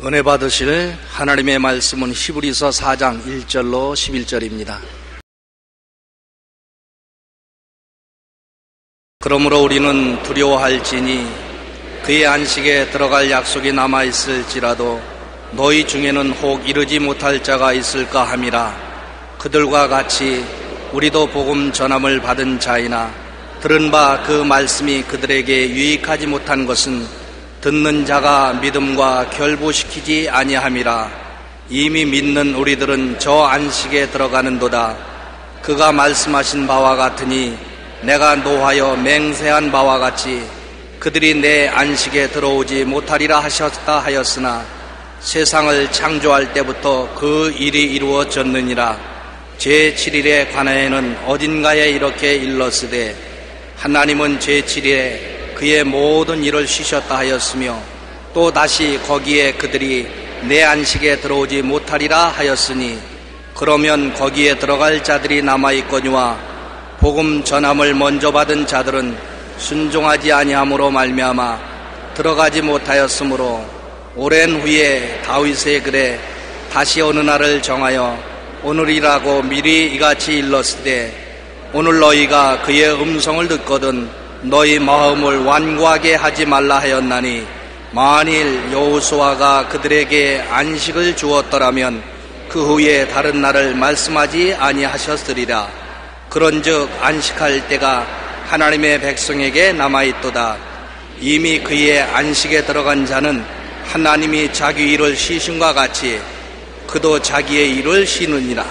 은혜 받으실 하나님의 말씀은 히브리서 4장 1절로 11절입니다. 그러므로 우리는 두려워할지니 그의 안식에 들어갈 약속이 남아있을지라도 너희 중에는 혹 이르지 못할 자가 있을까 함이라. 그들과 같이 우리도 복음 전함을 받은 자이나 들은 바 그 말씀이 그들에게 유익하지 못한 것은 듣는 자가 믿음과 결부시키지 아니함이라. 이미 믿는 우리들은 저 안식에 들어가는도다. 그가 말씀하신 바와 같으니 내가 노하여 맹세한 바와 같이 그들이 내 안식에 들어오지 못하리라 하셨다 하였으나 세상을 창조할 때부터 그 일이 이루어졌느니라. 제7일에 관하여는 어딘가에 이렇게 일렀으되 하나님은 제7일에 그의 모든 일을 쉬셨다 하였으며 또 다시 거기에 그들이 내 안식에 들어오지 못하리라 하였으니 그러면 거기에 들어갈 자들이 남아있거니와 복음 전함을 먼저 받은 자들은 순종하지 아니함으로 말미암아 들어가지 못하였으므로 오랜 후에 다윗의 글에 다시 어느 날을 정하여 오늘이라고 미리 이같이 일렀으되 오늘 너희가 그의 음성을 듣거든 너희 마음을 완고하게 하지 말라 하였나니 만일 여호수아가 그들에게 안식을 주었더라면 그 후에 다른 날을 말씀하지 아니하셨으리라. 그런즉 안식할 때가 하나님의 백성에게 남아있도다. 이미 그의 안식에 들어간 자는 하나님이 자기 일을 쉬심과 같이 그도 자기의 일을 쉬느니라.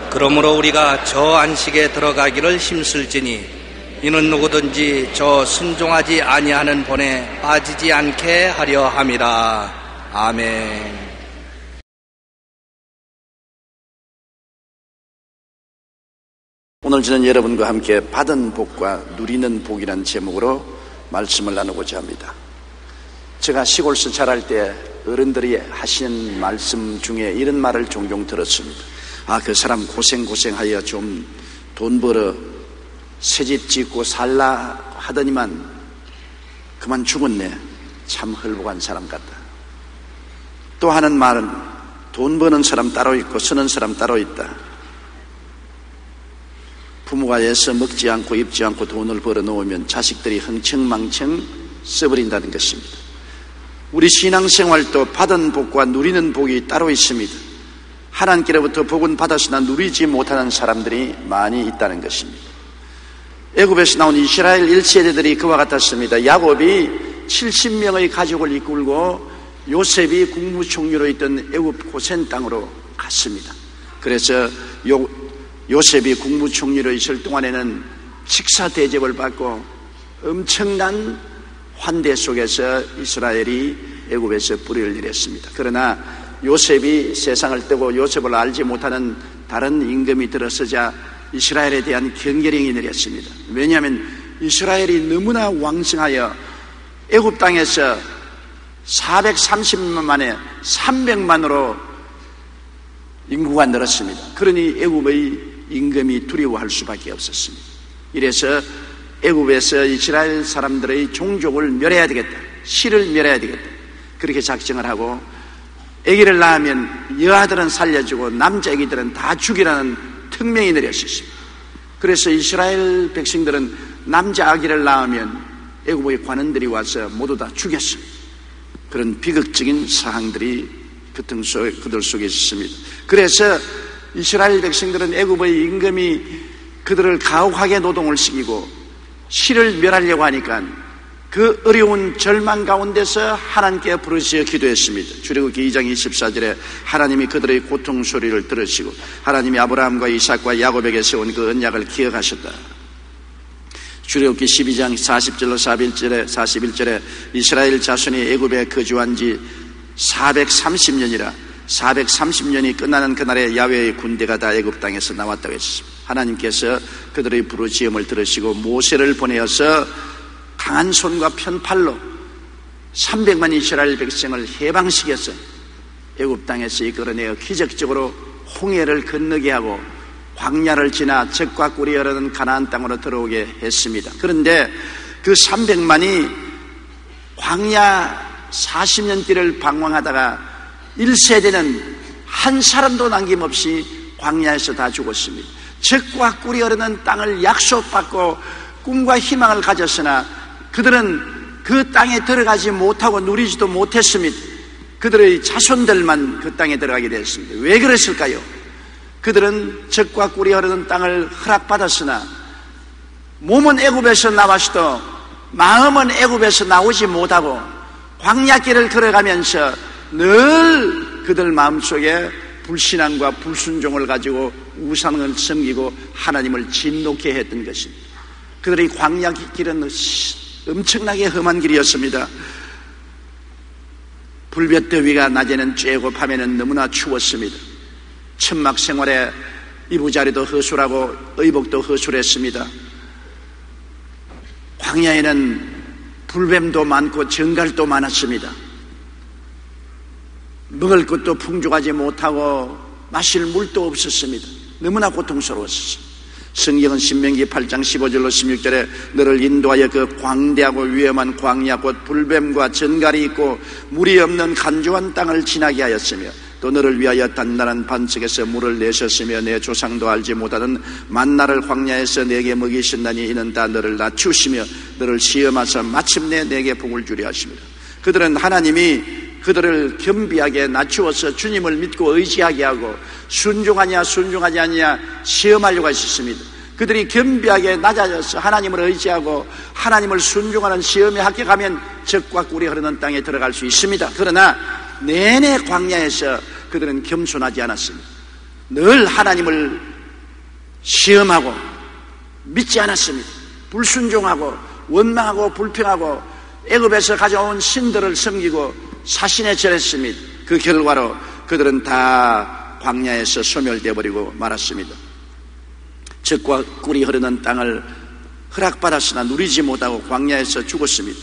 그러므로 우리가 저 안식에 들어가기를 힘쓸지니 이는 누구든지 저 순종하지 아니하는 본에 빠지지 않게 하려 함이라. 아멘. 오늘 저는 여러분과 함께 받은 복과 누리는 복이라는 제목으로 말씀을 나누고자 합니다. 제가 시골에서 자랄 때 어른들이 하시는 말씀 중에 이런 말을 종종 들었습니다. 그 사람 고생하여 좀 돈 벌어 새집 짓고 살라 하더니만 그만 죽었네. 참 헐복한 사람 같다. 또 하는 말은 돈 버는 사람 따로 있고 쓰는 사람 따로 있다. 부모가 애써 먹지 않고 입지 않고 돈을 벌어 놓으면 자식들이 흥청망청 써버린다는 것입니다. 우리 신앙생활도 받은 복과 누리는 복이 따로 있습니다. 하나님께로부터 복은 받았으나 누리지 못하는 사람들이 많이 있다는 것입니다. 애굽에서 나온 이스라엘 1세대들이 그와 같았습니다. 야곱이 70명의 가족을 이끌고 요셉이 국무총리로 있던 애굽 고센 땅으로 갔습니다. 그래서 요셉이 국무총리로 있을 동안에는 식사 대접을 받고 엄청난 환대 속에서 이스라엘이 애굽에서 뿌리를 내렸습니다. 그러나 요셉이 세상을 뜨고 요셉을 알지 못하는 다른 임금이 들어서자 이스라엘에 대한 경계령이 내렸습니다. 왜냐하면 이스라엘이 너무나 왕성하여 애굽 땅에서 430년 만에 300만으로 인구가 늘었습니다. 그러니 애굽의 임금이 두려워할 수밖에 없었습니다. 이래서 애굽에서 이스라엘 사람들의 종족을 멸해야 되겠다, 씨를 멸해야 되겠다, 그렇게 작정을 하고 아기를 낳으면 여아들은 살려주고 남자 아기들은 다 죽이라는 특명이 내렸습니다. 그래서 이스라엘 백성들은 남자 아기를 낳으면 애굽의 관원들이 와서 모두 다 죽였습니다. 그런 비극적인 사항들이 그들 속에 있었습니다. 그래서 이스라엘 백성들은 애굽의 임금이 그들을 가혹하게 노동을 시키고 씨를 멸하려고 하니까 그 어려운 절망 가운데서 하나님께 부르짖어 기도했습니다. 출애굽기 2장 24절에 하나님이 그들의 고통 소리를 들으시고 하나님이 아브라함과 이삭과 야곱에게 세운 그 언약을 기억하셨다. 출애굽기 12장 40절로 41절에 이스라엘 자손이 애굽에 거주한 지 430년이라 430년이 끝나는 그날에 야훼의 군대가 다 애굽 땅에서 나왔다고 했습니다. 하나님께서 그들의 부르짖음을 들으시고 모세를 보내어서 강한 손과 편팔로 300만 이스라엘 백성을 해방시켜서 애굽 땅에서 이끌어내어 기적적으로 홍해를 건너게 하고 광야를 지나 적과 꿀이 흐르는 가나안 땅으로 들어오게 했습니다. 그런데 그 300만이 광야 40년 길을 방황하다가 1세대는 한 사람도 남김없이 광야에서 다 죽었습니다. 젖과 꿀이 흐르는 땅을 약속받고 꿈과 희망을 가졌으나 그들은 그 땅에 들어가지 못하고 누리지도 못했습니다. 그들의 자손들만 그 땅에 들어가게 됐습니다. 왜 그랬을까요? 그들은 젖과 꿀이 흐르는 땅을 허락받았으나 몸은 애굽에서 나왔어도 마음은 애굽에서 나오지 못하고 광야길을 걸어가면서 늘 그들 마음속에 불신앙과 불순종을 가지고 우상을 섬기고 하나님을 진노케 했던 것입니다. 그들의 광야길은 엄청나게 험한 길이었습니다. 불볕더위가 낮에는 쬐고 밤에는 너무나 추웠습니다. 천막 생활에 이부자리도 허술하고 의복도 허술했습니다. 광야에는 불뱀도 많고 정갈도 많았습니다. 먹을 것도 풍족하지 못하고 마실 물도 없었습니다. 너무나 고통스러웠습니다. 성경은 신명기 8장 15절로 16절에 너를 인도하여 그 광대하고 위험한 광야 곧 불뱀과 전갈이 있고 물이 없는 간조한 땅을 지나게 하였으며 또 너를 위하여 단단한 반석에서 물을 내셨으며 내 조상도 알지 못하는 만나를 광야에서 내게 먹이신다니 이는 다 너를 낮추시며 너를 시험하사 마침내 내게 복을 주려 하십니다. 그들은 하나님이 그들을 겸비하게 낮추어서 주님을 믿고 의지하게 하고 순종하냐 순종하지 않냐 시험하려고 하셨습니다. 그들이 겸비하게 낮아져서 하나님을 의지하고 하나님을 순종하는 시험에 합격하면 젖과 꿀이 흐르는 땅에 들어갈 수 있습니다. 그러나 내내 광야에서 그들은 겸손하지 않았습니다. 늘 하나님을 시험하고 믿지 않았습니다. 불순종하고 원망하고 불평하고 애굽에서 가져온 신들을 섬기고 사신에 절했습니다. 그 결과로 그들은 다 광야에서 소멸되어 버리고 말았습니다. 젖과 꿀이 흐르는 땅을 허락받았으나 누리지 못하고 광야에서 죽었습니다.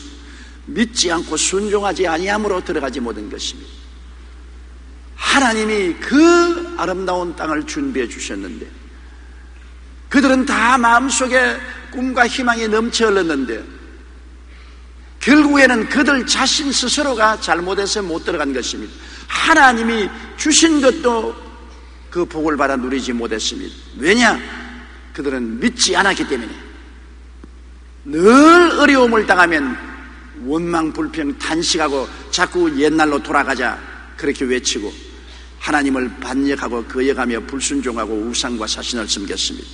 믿지 않고 순종하지 아니함으로 들어가지 못한 것입니다. 하나님이 그 아름다운 땅을 준비해 주셨는데 그들은 다 마음속에 꿈과 희망이 넘쳐 흘렀는데 결국에는 그들 자신 스스로가 잘못해서 못 들어간 것입니다. 하나님이 주신 것도 그 복을 받아 누리지 못했습니다. 왜냐? 그들은 믿지 않았기 때문에. 늘 어려움을 당하면 원망, 불평, 탄식하고 자꾸 옛날로 돌아가자 그렇게 외치고 하나님을 반역하고 거역하며 불순종하고 우상과 사신을 섬겼습니다.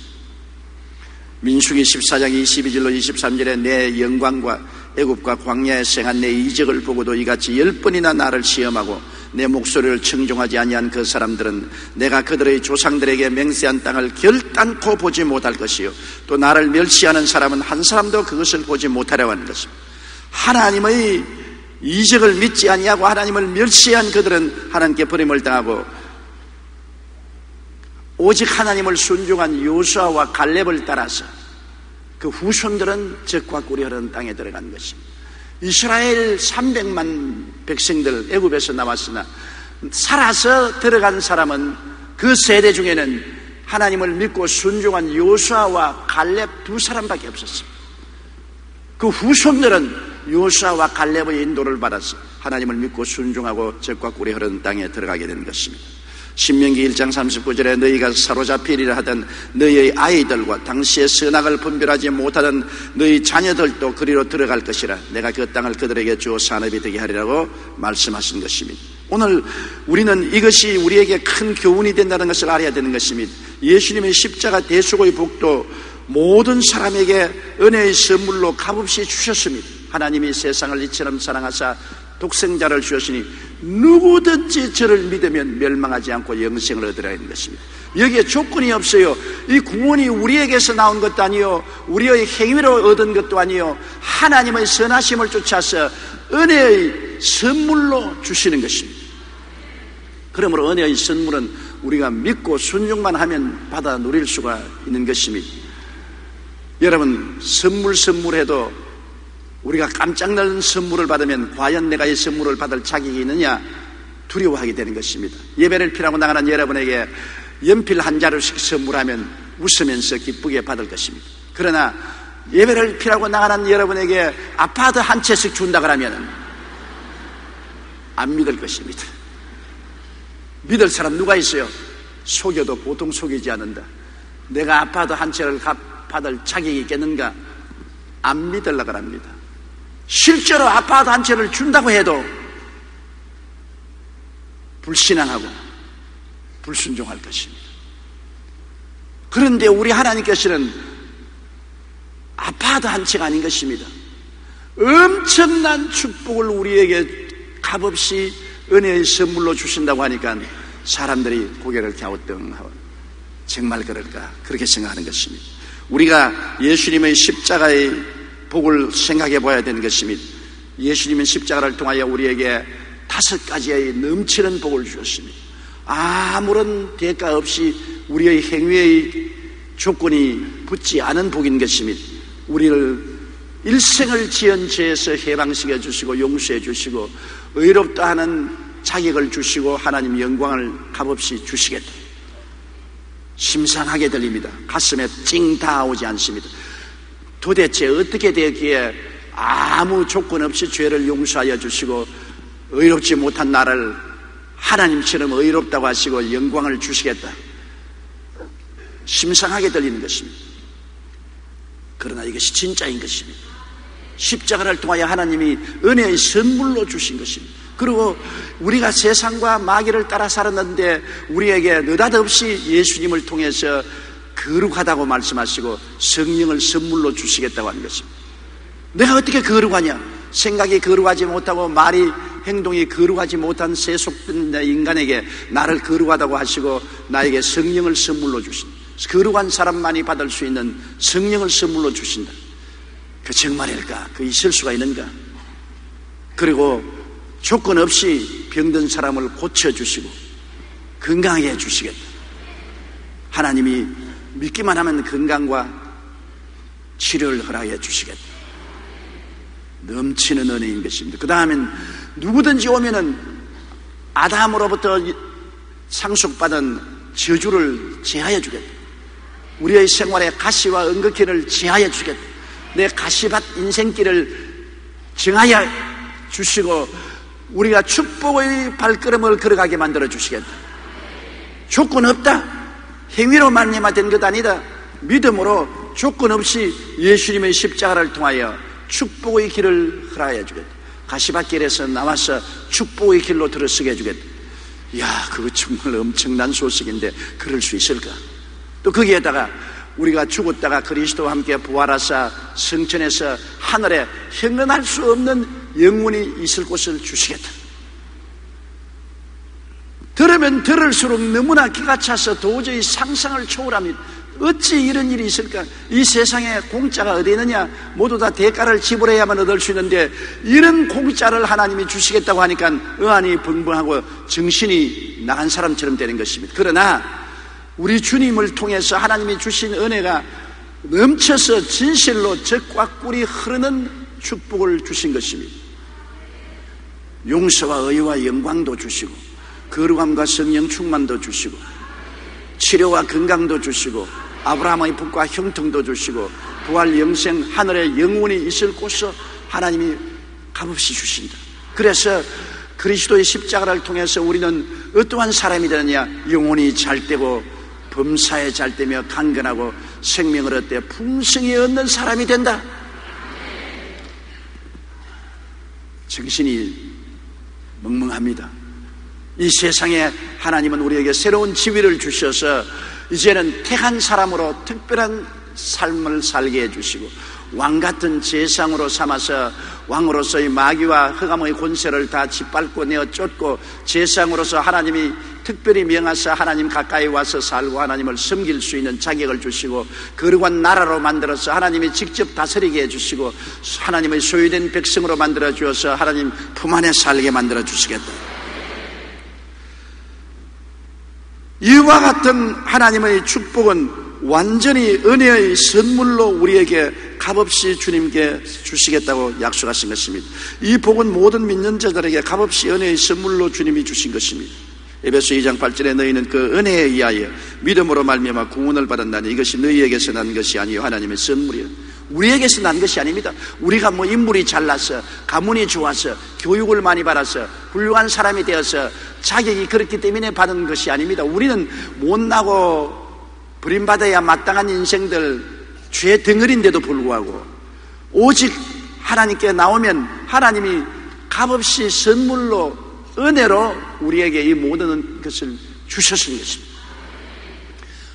민수기 14장 22절로 23절에 내 영광과 애굽과 광야에서 행한 내 이적을 보고도 이같이 10번이나 나를 시험하고 내 목소리를 청종하지 아니한 그 사람들은 내가 그들의 조상들에게 맹세한 땅을 결단코 보지 못할 것이요 또 나를 멸시하는 사람은 한 사람도 그것을 보지 못하려고 하는 것입니다. 하나님의 이적을 믿지 아니하고 하나님을 멸시한 그들은 하나님께 버림을 당하고 오직 하나님을 순종한 요수아와 갈렙을 따라서 그 후손들은 젖과 꿀이 흐르는 땅에 들어간 것입니다. 이스라엘 300만 백성들 애굽에서 나왔으나 살아서 들어간 사람은 그 세대 중에는 하나님을 믿고 순종한 요수아와 갈렙 두 사람밖에 없었습니다. 그 후손들은 요수아와 갈렙의 인도를 받아서 하나님을 믿고 순종하고 젖과 꿀이 흐르는 땅에 들어가게 된 것입니다. 신명기 1장 39절에 너희가 사로잡히리라 하던 너희의 아이들과 당시의 선악을 분별하지 못하던 너희 자녀들도 그리로 들어갈 것이라 내가 그 땅을 그들에게 주어 산업이 되게 하리라고 말씀하신 것입니다. 오늘 우리는 이것이 우리에게 큰 교훈이 된다는 것을 알아야 되는 것입니다. 예수님의 십자가 대속의 복도 모든 사람에게 은혜의 선물로 값없이 주셨습니다. 하나님이 세상을 이처럼 사랑하사 독생자를 주셨으니 누구든지 저를 믿으면 멸망하지 않고 영생을 얻으라 하는 것입니다. 여기에 조건이 없어요. 이 구원이 우리에게서 나온 것도 아니요 우리의 행위로 얻은 것도 아니요 하나님의 선하심을 쫓아서 은혜의 선물로 주시는 것입니다. 그러므로 은혜의 선물은 우리가 믿고 순종만 하면 받아 누릴 수가 있는 것입니다. 여러분 선물해도 우리가 깜짝 놀란 선물을 받으면 과연 내가 이 선물을 받을 자격이 있느냐 두려워하게 되는 것입니다. 예배를 피라고 나가는 여러분에게 연필 한 자루씩 선물하면 웃으면서 기쁘게 받을 것입니다. 그러나 예배를 피라고 나가는 여러분에게 아파트 한 채씩 준다 그러면 안 믿을 것입니다. 믿을 사람 누가 있어요? 속여도 보통 속이지 않는다. 내가 아파도 한 채를 받을 자격이 있겠는가? 안 믿으려고 합니다. 실제로 아파도 한 채를 준다고 해도 불신앙하고 불순종할 것입니다. 그런데 우리 하나님께서는 아파도 한 채가 아닌 것입니다. 엄청난 축복을 우리에게 값없이 은혜의 선물로 주신다고 하니까 사람들이 고개를 갸우뚱하고 정말 그럴까? 그렇게 생각하는 것입니다. 우리가 예수님의 십자가의 복을 생각해 봐야 되는 것입니다. 예수님은 십자가를 통하여 우리에게 5가지의 넘치는 복을 주셨습니다. 아무런 대가 없이 우리의 행위의 조건이 붙지 않은 복인 것입니다. 우리를 일생을 지은 죄에서 해방시켜 주시고 용서해 주시고 의롭다 하는 자격을 주시고 하나님 영광을 값없이 주시겠다. 심상하게 들립니다. 가슴에 찡 닿아오지 않습니다. 도대체 어떻게 되었기에 아무 조건 없이 죄를 용서하여 주시고 의롭지 못한 나를 하나님처럼 의롭다고 하시고 영광을 주시겠다. 심상하게 들리는 것입니다. 그러나 이것이 진짜인 것입니다. 십자가를 통하여 하나님이 은혜의 선물로 주신 것입니다. 그리고 우리가 세상과 마귀를 따라 살았는데 우리에게 느닷없이 예수님을 통해서 거룩하다고 말씀하시고 성령을 선물로 주시겠다고 하는 것입니다. 내가 어떻게 거룩하냐? 생각이 거룩하지 못하고 말이 행동이 거룩하지 못한 세속된 인간에게 나를 거룩하다고 하시고 나에게 성령을 선물로 주신다. 거룩한 사람만이 받을 수 있는 성령을 선물로 주신다. 그 정말일까? 그 있을 수가 있는가? 그리고 조건 없이 병든 사람을 고쳐주시고 건강하게 해주시겠다. 하나님이 믿기만 하면 건강과 치료를 허락해 주시겠다. 넘치는 은혜인 것입니다. 그 다음엔 누구든지 오면은 아담으로부터 상속받은 저주를 제하여 주겠다. 우리의 생활에 가시와 은극기를 제하여 주겠다. 내 가시밭 인생길을 정하여 주시고 우리가 축복의 발걸음을 걸어가게 만들어 주시겠다. 조건 없다. 행위로 말미암아 된 것 아니다. 믿음으로 조건 없이 예수님의 십자가를 통하여 축복의 길을 허락해 주겠다. 가시밭길에서 나와서 축복의 길로 들어서게 해주겠다. 이야, 그거 정말 엄청난 소식인데 그럴 수 있을까? 또 거기에다가 우리가 죽었다가 그리스도와 함께 부활하사 성천에서 하늘에 형언할 수 없는 영혼이 있을 곳을 주시겠다. 들으면 들을수록 너무나 기가 차서 도저히 상상을 초월합니다. 어찌 이런 일이 있을까? 이 세상에 공짜가 어디 있느냐? 모두 다 대가를 지불해야만 얻을 수 있는데 이런 공짜를 하나님이 주시겠다고 하니까 의안이 벙벙하고 정신이 나간 사람처럼 되는 것입니다. 그러나 우리 주님을 통해서 하나님이 주신 은혜가 넘쳐서 진실로 젖과 꿀이 흐르는 축복을 주신 것입니다. 용서와 의와 영광도 주시고 거룩함과 성령 충만도 주시고 치료와 건강도 주시고 아브라함의 복과 형통도 주시고 부활 영생 하늘에 영원히 있을 곳을 하나님이 값없이 주신다. 그래서 그리스도의 십자가를 통해서 우리는 어떠한 사람이 되느냐? 영혼이 잘되고 범사에 잘되며 강건하고 생명을 얻되 풍성히 얻는 사람이 된다. 정신이 멍멍합니다. 이 세상에 하나님은 우리에게 새로운 지위를 주셔서 이제는 택한 사람으로 특별한 삶을 살게 해주시고 왕같은 제상으로 삼아서 왕으로서의 마귀와 흑암의 권세를 다 짓밟고 내어 쫓고 제상으로서 하나님이 특별히 명하사 하나님 가까이 와서 살고 하나님을 섬길 수 있는 자격을 주시고 거룩한 나라로 만들어서 하나님이 직접 다스리게 해주시고 하나님의 소유된 백성으로 만들어 주어서 하나님 품 안에 살게 만들어 주시겠다. 이와 같은 하나님의 축복은 완전히 은혜의 선물로 우리에게 값없이 주님께 주시겠다고 약속하신 것입니다. 이 복은 모든 믿는 자들에게 값없이 은혜의 선물로 주님이 주신 것입니다. 에베소 2장 8절에 너희는 그 은혜에 의하여 믿음으로 말미암아 구원을 받았나니 이것이 너희에게서 난 것이 아니요 하나님의 선물이요 우리에게서 난 것이 아닙니다. 우리가 뭐 인물이 잘나서, 가문이 좋아서, 교육을 많이 받아서, 훌륭한 사람이 되어서 자격이 그렇기 때문에 받은 것이 아닙니다. 우리는 못나고 버림받아야 마땅한 인생들, 죄 덩어리인데도 불구하고 오직 하나님께 나오면 하나님이 값없이 선물로, 은혜로 우리에게 이 모든 것을 주셨은 것입니다.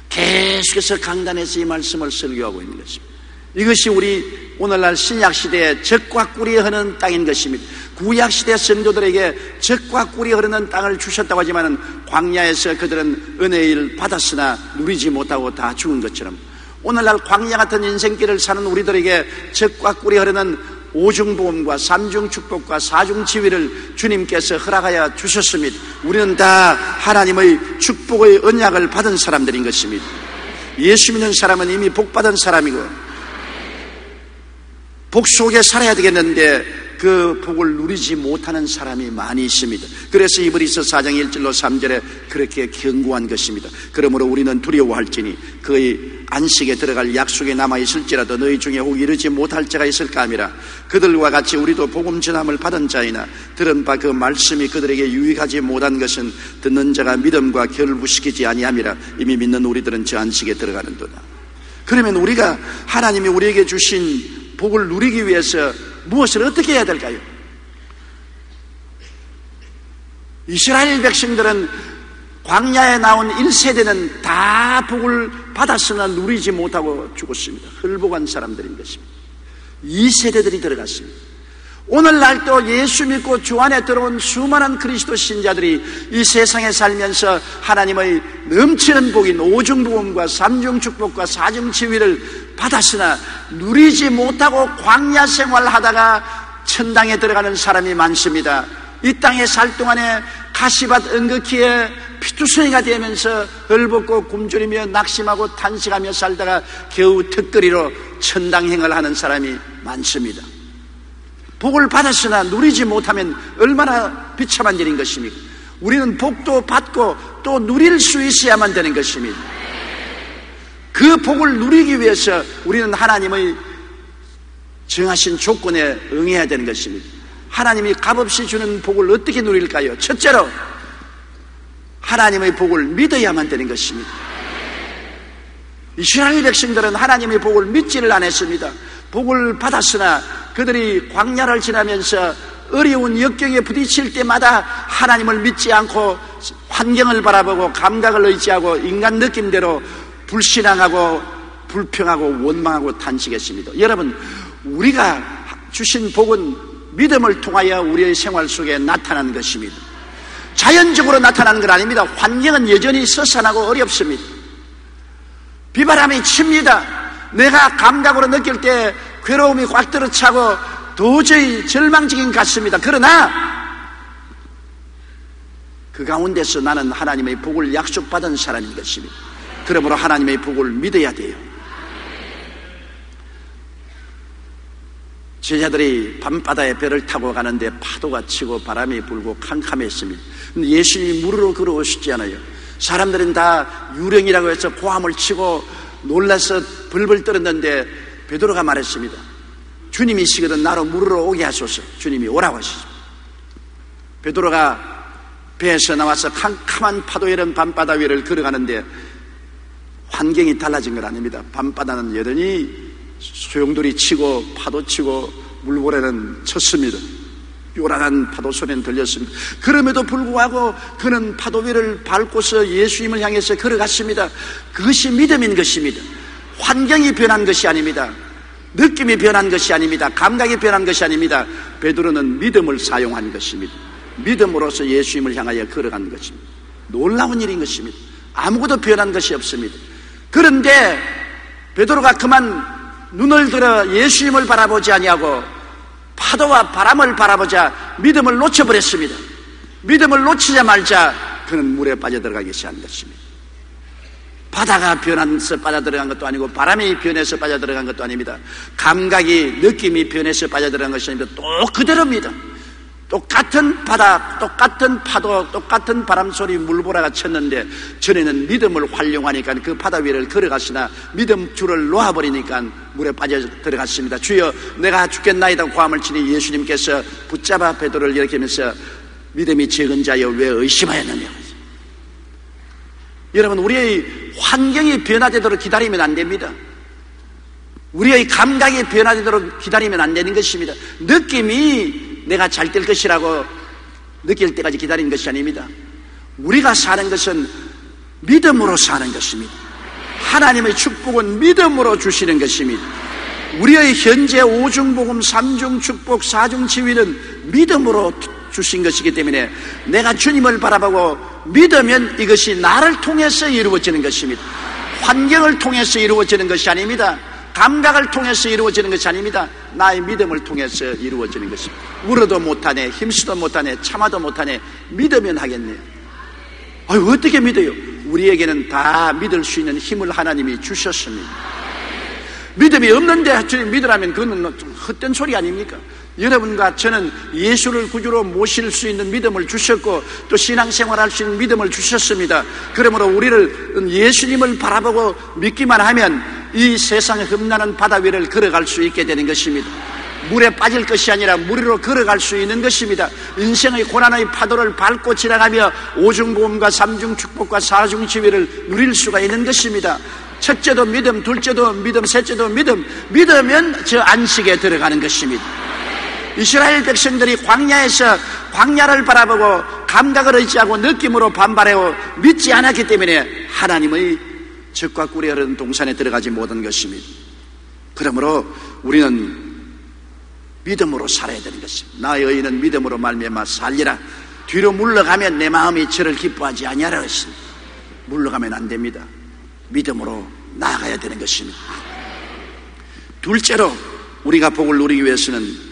계속해서 강단에서 이 말씀을 설교하고 있는 것입니다. 이것이 우리 오늘날 신약시대에 젖과 꿀이 흐르는 땅인 것입니다. 구약시대 성도들에게 젖과 꿀이 흐르는 땅을 주셨다고 하지만 광야에서 그들은 은혜를 받았으나 누리지 못하고 다 죽은 것처럼 오늘날 광야 같은 인생길을 사는 우리들에게 젖과 꿀이 흐르는 오중보험과 삼중축복과 사중지위를 주님께서 허락하여 주셨습니다. 우리는 다 하나님의 축복의 언약을 받은 사람들인 것입니다. 예수 믿는 사람은 이미 복받은 사람이고 복 속에 살아야 되겠는데 그 복을 누리지 못하는 사람이 많이 있습니다. 그래서 이브리서 4장 1절로 3절에 그렇게 경고한 것입니다. 그러므로 우리는 두려워할지니 그의 안식에 들어갈 약속에 남아있을지라도 너희 중에 혹 이르지 못할 자가 있을까 함이라. 그들과 같이 우리도 복음 전함을 받은 자이나 들은 바 그 말씀이 그들에게 유익하지 못한 것은 듣는 자가 믿음과 결부시키지 아니함이라. 이미 믿는 우리들은 저 안식에 들어가는도다. 그러면 우리가 하나님이 우리에게 주신 복을 누리기 위해서 무엇을 어떻게 해야 될까요? 이스라엘 백성들은 광야에 나온 1세대는 다 복을 받았으나 누리지 못하고 죽었습니다. 헐복한 사람들인 것입니다. 2세대들이 들어갔습니다. 오늘날도 예수 믿고 주 안에 들어온 수많은 그리스도 신자들이 이 세상에 살면서 하나님의 넘치는 복인 오중복음과 삼중축복과 사중지위를 받았으나 누리지 못하고 광야 생활하다가 천당에 들어가는 사람이 많습니다. 이 땅에 살 동안에 가시밭 은극기에 피투성이가 되면서 헐벗고 굶주리며 낙심하고 탄식하며 살다가 겨우 턱걸이로 천당행을 하는 사람이 많습니다. 복을 받았으나 누리지 못하면 얼마나 비참한 일인 것입니까? 우리는 복도 받고 또 누릴 수 있어야만 되는 것입니다. 그 복을 누리기 위해서 우리는 하나님의 정하신 조건에 응해야 되는 것입니다. 하나님이 값없이 주는 복을 어떻게 누릴까요? 첫째로 하나님의 복을 믿어야만 되는 것입니다. 이스라엘 백성들은 하나님의 복을 믿지를 않았습니다. 복을 받았으나 그들이 광야를 지나면서 어려운 역경에 부딪힐 때마다 하나님을 믿지 않고 환경을 바라보고 감각을 의지하고 인간 느낌대로 불신앙하고 불평하고 원망하고 탄식했습니다. 여러분, 우리가 주신 복은 믿음을 통하여 우리의 생활 속에 나타나는 것입니다. 자연적으로 나타나는 건 아닙니다. 환경은 여전히 서산하고 어렵습니다. 비바람이 칩니다. 내가 감각으로 느낄 때 괴로움이 꽉 들어차고 도저히 절망적인 것 같습니다. 그러나 그 가운데서 나는 하나님의 복을 약속받은 사람인 것입니다. 그러므로 하나님의 복을 믿어야 돼요. 제자들이 밤바다에 배를 타고 가는데 파도가 치고 바람이 불고 캄캄했습니다. 근데 예수님이 물으러 걸어오시지 않아요. 사람들은 다 유령이라고 해서 고함을 치고 놀라서 벌벌 떨었는데 베드로가 말했습니다. 주님이시거든 나로 물으러 오게 하소서. 주님이 오라고 하시죠. 베드로가 배에서 나와서 캄캄한 파도 이런 밤바다 위를 걸어가는데 환경이 달라진 건 아닙니다. 밤바다는 여전히 소용돌이 치고 파도 치고 물고래는 쳤습니다. 요란한 파도 소리는 들렸습니다. 그럼에도 불구하고 그는 파도 위를 밟고서 예수님을 향해서 걸어갔습니다. 그것이 믿음인 것입니다. 환경이 변한 것이 아닙니다. 느낌이 변한 것이 아닙니다. 감각이 변한 것이 아닙니다. 베드로는 믿음을 사용한 것입니다. 믿음으로서 예수님을 향하여 걸어간 것입니다. 놀라운 일인 것입니다. 아무것도 변한 것이 없습니다. 그런데 베드로가 그만 눈을 들어 예수님을 바라보지 아니하고 파도와 바람을 바라보자 믿음을 놓쳐버렸습니다. 믿음을 놓치자마자 그는 물에 빠져들어가기 시작한 것입니다. 바다가 변해서 빠져들어간 것도 아니고 바람이 변해서 빠져들어간 것도 아닙니다. 감각이 느낌이 변해서 빠져들어간 것이 아닙니다. 또 그대로입니다. 똑같은 바다, 똑같은 파도, 똑같은 바람소리, 물보라가 쳤는데 전에는 믿음을 활용하니까 그 바다 위를 걸어가시나 믿음 줄을 놓아버리니까 물에 빠져 들어갔습니다. 주여 내가 죽겠나이다 고함을 치니 예수님께서 붙잡아 베드로를 이렇게 하면서 믿음이 적은 자여 왜 의심하였느냐. 여러분, 우리의 환경이 변화되도록 기다리면 안 됩니다. 우리의 감각이 변화되도록 기다리면 안 되는 것입니다. 느낌이 내가 잘 될 것이라고 느낄 때까지 기다리는 것이 아닙니다. 우리가 사는 것은 믿음으로 사는 것입니다. 하나님의 축복은 믿음으로 주시는 것입니다. 우리의 현재 오중복음, 삼중축복, 사중치유는 믿음으로 주신 것이기 때문에 내가 주님을 바라보고 믿으면 이것이 나를 통해서 이루어지는 것입니다. 환경을 통해서 이루어지는 것이 아닙니다. 감각을 통해서 이루어지는 것이 아닙니다. 나의 믿음을 통해서 이루어지는 것입니다. 울어도 못하네, 힘쓰도 못하네, 참아도 못하네, 믿으면 하겠네요. 어떻게 믿어요? 우리에게는 다 믿을 수 있는 힘을 하나님이 주셨습니다. 믿음이 없는데 주님 믿으라면 그건 헛된 소리 아닙니까? 여러분과 저는 예수를 구주로 모실 수 있는 믿음을 주셨고 또 신앙생활할 수 있는 믿음을 주셨습니다. 그러므로 우리를 예수님을 바라보고 믿기만 하면 이 세상의 흠나는 바다 위를 걸어갈 수 있게 되는 것입니다. 물에 빠질 것이 아니라 물 위로 걸어갈 수 있는 것입니다. 인생의 고난의 파도를 밟고 지나가며 오중보험과 삼중축복과 사중치유를 누릴 수가 있는 것입니다. 첫째도 믿음, 둘째도 믿음, 셋째도 믿음. 믿으면 저 안식에 들어가는 것입니다. 이스라엘 백성들이 광야에서 광야를 바라보고 감각을 의지하고 느낌으로 반발하고 믿지 않았기 때문에 하나님의 젖과 꿀이 흐르는 동산에 들어가지 못한 것입니다. 그러므로 우리는 믿음으로 살아야 되는 것입니다. 나의 의인은 믿음으로 말미암아 살리라. 뒤로 물러가면 내 마음이 저를 기뻐하지 아니하라 했습니다. 물러가면 안 됩니다. 믿음으로 나아가야 되는 것입니다. 둘째로 우리가 복을 누리기 위해서는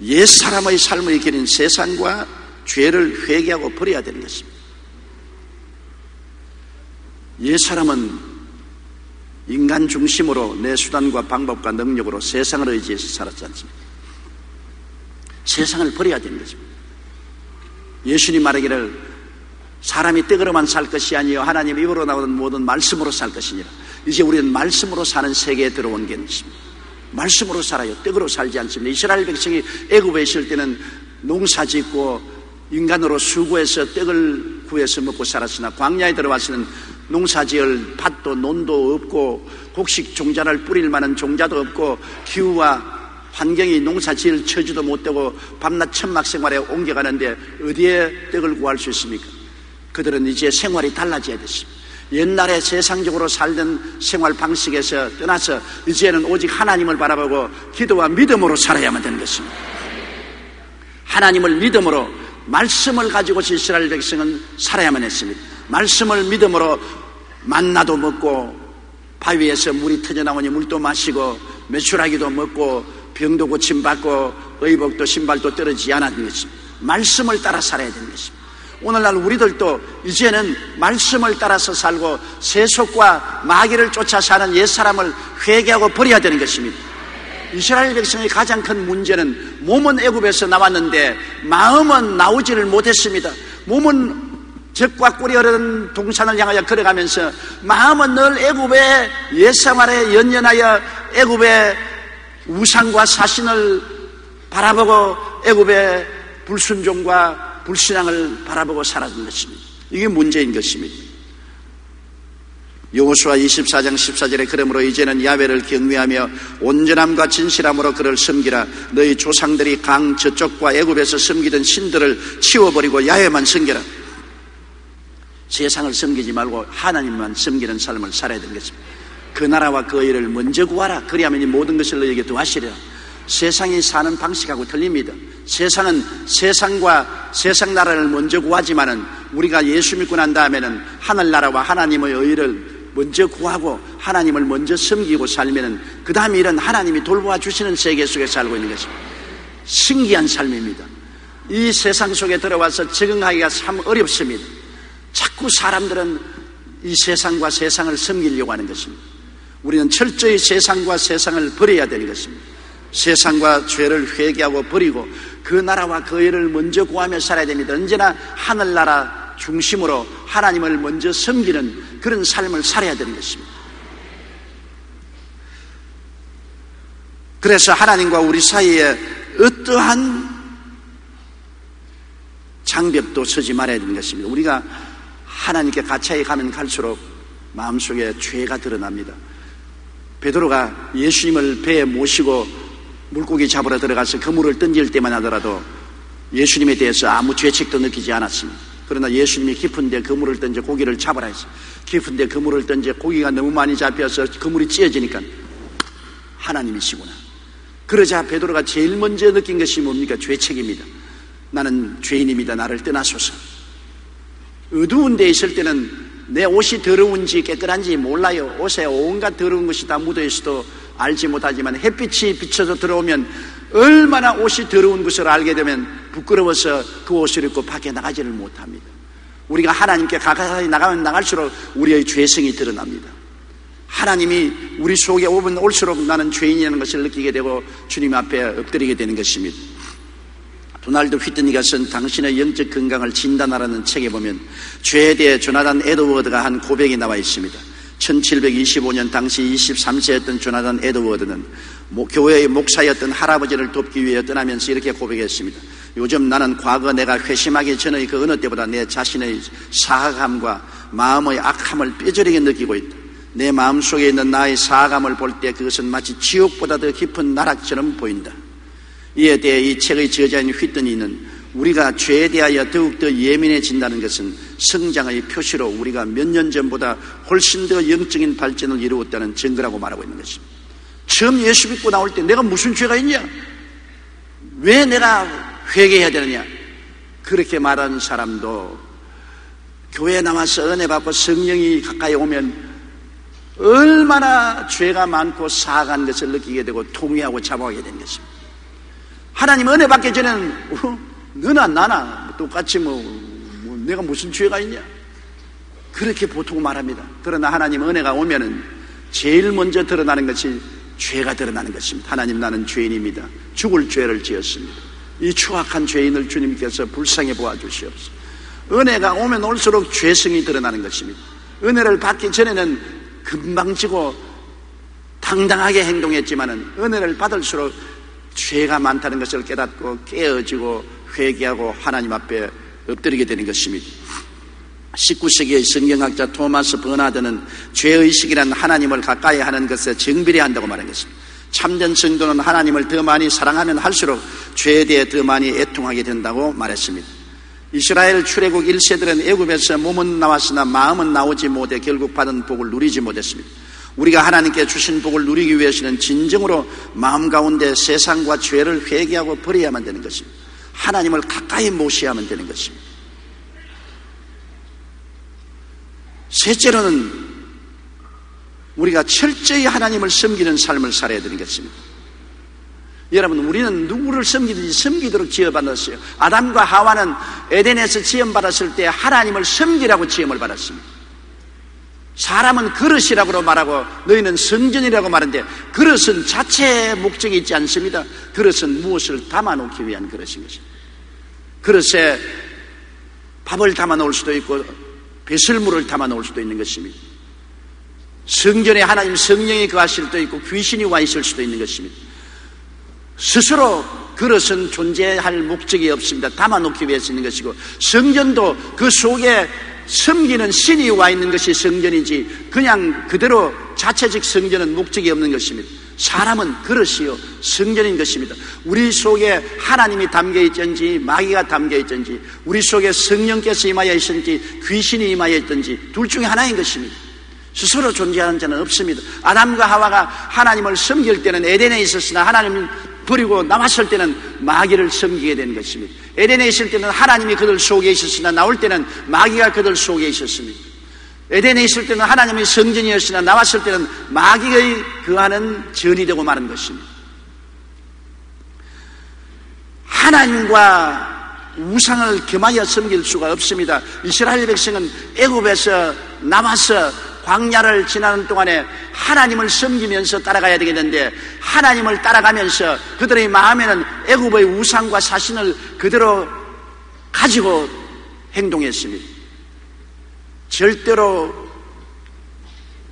옛사람의 삶을 이기는 세상과 죄를 회개하고 버려야 되는 것입니다. 옛사람은 인간 중심으로 내 수단과 방법과 능력으로 세상을 의지해서 살았지 않습니까? 세상을 버려야 되는 것입니다. 예수님 말하기를 사람이 떡으로만 살 것이 아니요 하나님 입으로 나오는 모든 말씀으로 살 것이니라. 이제 우리는 말씀으로 사는 세계에 들어온 것입니다. 말씀으로 살아요. 떡으로 살지 않습니다. 이스라엘 백성이 애굽에 있을 때는 농사 짓고 인간으로 수고해서 떡을 구해서 먹고 살았으나 광야에 들어와서는 농사 지을 밭도 논도 없고 곡식 종자를 뿌릴 만한 종자도 없고 기후와 환경이 농사 지을 처지도 못 되고 밤낮 천막 생활에 옮겨가는데 어디에 떡을 구할 수 있습니까? 그들은 이제 생활이 달라져야 됐습니다. 옛날에 세상적으로 살던 생활 방식에서 떠나서 이제는 오직 하나님을 바라보고 기도와 믿음으로 살아야만 되는 것입니다. 하나님을 믿음으로 말씀을 가지고서 이스라엘 백성은 살아야만 했습니다. 말씀을 믿음으로 만나도 먹고 바위에서 물이 터져나오니 물도 마시고 메추라기도 먹고 병도 고침받고 의복도 신발도 떨어지지 않았던 것입니다. 말씀을 따라 살아야 되는 것입니다. 오늘날 우리들도 이제는 말씀을 따라서 살고 세속과 마귀를 쫓아 사는 옛사람을 회개하고 버려야 되는 것입니다. 이스라엘 백성의 가장 큰 문제는 몸은 애굽에서 나왔는데 마음은 나오지를 못했습니다. 몸은 젖과 꿀이 흐르는 동산을 향하여 걸어가면서 마음은 늘 애굽의 옛생활에 연연하여 애굽의 우상과 사신을 바라보고 애굽의 불순종과 불신앙을 바라보고 살았던 것입니다. 이게 문제인 것입니다. 여호수아 24장 14절에 그러므로 이제는 야훼를 경외하며 온전함과 진실함으로 그를 섬기라. 너희 조상들이 강 저쪽과 애굽에서 섬기던 신들을 치워버리고 야훼만 섬기라. 세상을 섬기지 말고 하나님만 섬기는 삶을 살아야 되는 것입니다. 그 나라와 그 의를 먼저 구하라. 그리하면 이 모든 것을 너희에게 더하시리라. 세상이 사는 방식하고 틀립니다. 세상은 세상과 세상 나라를 먼저 구하지만은 우리가 예수 믿고 난 다음에는 하늘나라와 하나님의 의를 먼저 구하고 하나님을 먼저 섬기고 살면은 그 다음 일은 하나님이 돌보아 주시는 세계 속에 살고 있는 것입니다. 신기한 삶입니다. 이 세상 속에 들어와서 적응하기가 참 어렵습니다. 자꾸 사람들은 이 세상과 세상을 섬기려고 하는 것입니다. 우리는 철저히 세상과 세상을 버려야 되는 것입니다. 세상과 죄를 회개하고 버리고 그 나라와 그 의를 먼저 구하며 살아야 됩니다. 언제나 하늘나라 중심으로 하나님을 먼저 섬기는 그런 삶을 살아야 되는 것입니다. 그래서 하나님과 우리 사이에 어떠한 장벽도 서지 말아야 되는 것입니다. 우리가 하나님께 가까이 가면 갈수록 마음속에 죄가 드러납니다. 베드로가 예수님을 배에 모시고 물고기 잡으러 들어가서 그물을 던질 때만 하더라도 예수님에 대해서 아무 죄책도 느끼지 않았습니다. 그러나 예수님이 깊은데 그물을 던져 고기를 잡으라 했어요. 깊은데 그물을 던져 고기가 너무 많이 잡혀서 그물이 찢어지니까 하나님이시구나. 그러자 베드로가 제일 먼저 느낀 것이 뭡니까? 죄책입니다. 나는 죄인입니다. 나를 떠나소서. 어두운 데 있을 때는 내 옷이 더러운지 깨끗한지 몰라요. 옷에 온갖 더러운 것이 다 묻어 있어도 알지 못하지만 햇빛이 비쳐서 들어오면 얼마나 옷이 더러운 것을 알게 되면 부끄러워서 그 옷을 입고 밖에 나가지를 못합니다. 우리가 하나님께 가까이 나가면 나갈수록 우리의 죄성이 드러납니다. 하나님이 우리 속에 오면 올수록 나는 죄인이라는 것을 느끼게 되고 주님 앞에 엎드리게 되는 것입니다. 도널드 휘트니가 쓴 당신의 영적 건강을 진단하라는 책에 보면 죄에 대해 조나단 에드워드가 한 고백이 나와 있습니다. 1725년 당시 23세였던 조나단 에드워드는 교회의 목사였던 할아버지를 돕기 위해 떠나면서 이렇게 고백했습니다. 요즘 나는 과거 내가 회심하기 전의 그 어느 때보다 내 자신의 사악함과 마음의 악함을 뼈저리게 느끼고 있다. 내 마음속에 있는 나의 사악함을 볼 때 그것은 마치 지옥보다 더 깊은 나락처럼 보인다. 이에 대해 이 책의 저자인 휘트니는 우리가 죄에 대하여 더욱더 예민해진다는 것은 성장의 표시로 우리가 몇 년 전보다 훨씬 더 영적인 발전을 이루었다는 증거라고 말하고 있는 것입니다. 처음 예수 믿고 나올 때 내가 무슨 죄가 있냐? 왜 내가 회개해야 되느냐? 그렇게 말하는 사람도 교회에 나와서 은혜 받고 성령이 가까이 오면 얼마나 죄가 많고 사악한 것을 느끼게 되고 통회하고 잡아오게 되는 것입니다. 하나님 은혜 받기 전에는 너나 나나 똑같이 내가 무슨 죄가 있냐? 그렇게 보통 말합니다. 그러나 하나님 은혜가 오면은 제일 먼저 드러나는 것이 죄가 드러나는 것입니다. 하나님, 나는 죄인입니다. 죽을 죄를 지었습니다. 이 추악한 죄인을 주님께서 불쌍히 보아주시옵소서. 은혜가 오면 올수록 죄성이 드러나는 것입니다. 은혜를 받기 전에는 금방 지고 당당하게 행동했지만은 은혜를 받을수록 죄가 많다는 것을 깨닫고 깨어지고 회개하고 하나님 앞에 엎드리게 되는 것입니다. 19세기의 성경학자 토마스 버나드는 죄의식이란 하나님을 가까이 하는 것에 정비례한다고 말한 것입니다. 참된 성도는 하나님을 더 많이 사랑하면 할수록 죄에 대해 더 많이 애통하게 된다고 말했습니다. 이스라엘 출애굽 1세들은 애굽에서 몸은 나왔으나 마음은 나오지 못해 결국 받은 복을 누리지 못했습니다. 우리가 하나님께 주신 복을 누리기 위해서는 진정으로 마음 가운데 세상과 죄를 회개하고 버려야만 되는 것입니다. 하나님을 가까이 모셔야만 되는 것입니다. 셋째로는 우리가 철저히 하나님을 섬기는 삶을 살아야 되는 것입니다. 여러분, 우리는 누구를 섬기든지 섬기도록 지어받았어요. 아담과 하와는 에덴에서 지음받았을 때 하나님을 섬기라고 지음을 받았습니다. 사람은 그릇이라고 말하고 너희는 성전이라고 말하는데 그릇은 자체의 목적이 있지 않습니다. 그릇은 무엇을 담아놓기 위한 그릇인 것입니다. 그릇에 밥을 담아놓을 수도 있고 배설물을 담아놓을 수도 있는 것입니다. 성전에 하나님 성령이 거하실 수도 있고 귀신이 와 있을 수도 있는 것입니다. 스스로 그릇은 존재할 목적이 없습니다. 담아놓기 위해서 있는 것이고 성전도 그 속에 섬기는 신이 와 있는 것이 성전이지 그냥 그대로 자체적 성전은 목적이 없는 것입니다. 사람은 그릇이요 성전인 것입니다. 우리 속에 하나님이 담겨 있든지 마귀가 담겨 있든지 우리 속에 성령께서 임하여 있든지 귀신이 임하여 있든지 둘 중에 하나인 것입니다. 스스로 존재하는 자는 없습니다. 아담과 하와가 하나님을 섬길 때는 에덴에 있었으나 하나님을 버리고 나왔을 때는 마귀를 섬기게 되는 것입니다. 에덴에 있을 때는 하나님이 그들 속에 있었으나 나올 때는 마귀가 그들 속에 있었습니다. 에덴에 있을 때는 하나님의 성전이었으나 나왔을 때는 마귀의 거하는 전이 되고 마는 것입니다. 하나님과 우상을 겸하여 섬길 수가 없습니다. 이스라엘 백성은 애굽에서 나와서 광야를 지나는 동안에 하나님을 섬기면서 따라가야 되겠는데, 하나님을 따라가면서 그들의 마음에는 애굽의 우상과 사신을 그대로 가지고 행동했습니다. 절대로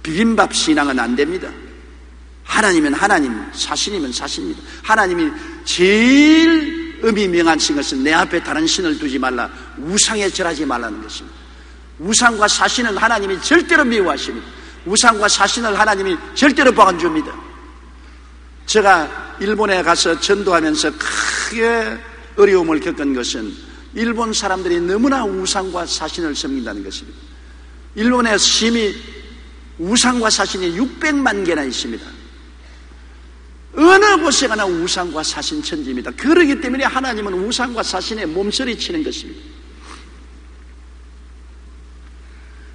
비빔밥 신앙은 안 됩니다. 하나님은 하나님, 사신이면 사신입니다. 하나님이 제일 의미 명하신 것은 내 앞에 다른 신을 두지 말라, 우상에 절하지 말라는 것입니다. 우상과 사신은 하나님이 절대로 미워하십니다. 우상과 사신을 하나님이 절대로 안 줍니다. 제가 일본에 가서 전도하면서 크게 어려움을 겪은 것은 일본 사람들이 너무나 우상과 사신을 섬긴다는 것입니다. 일본에 심히 우상과 사신이 600만 개나 있습니다. 어느 곳에 가나 우상과 사신 천지입니다. 그러기 때문에 하나님은 우상과 사신에 몸서리치는 것입니다.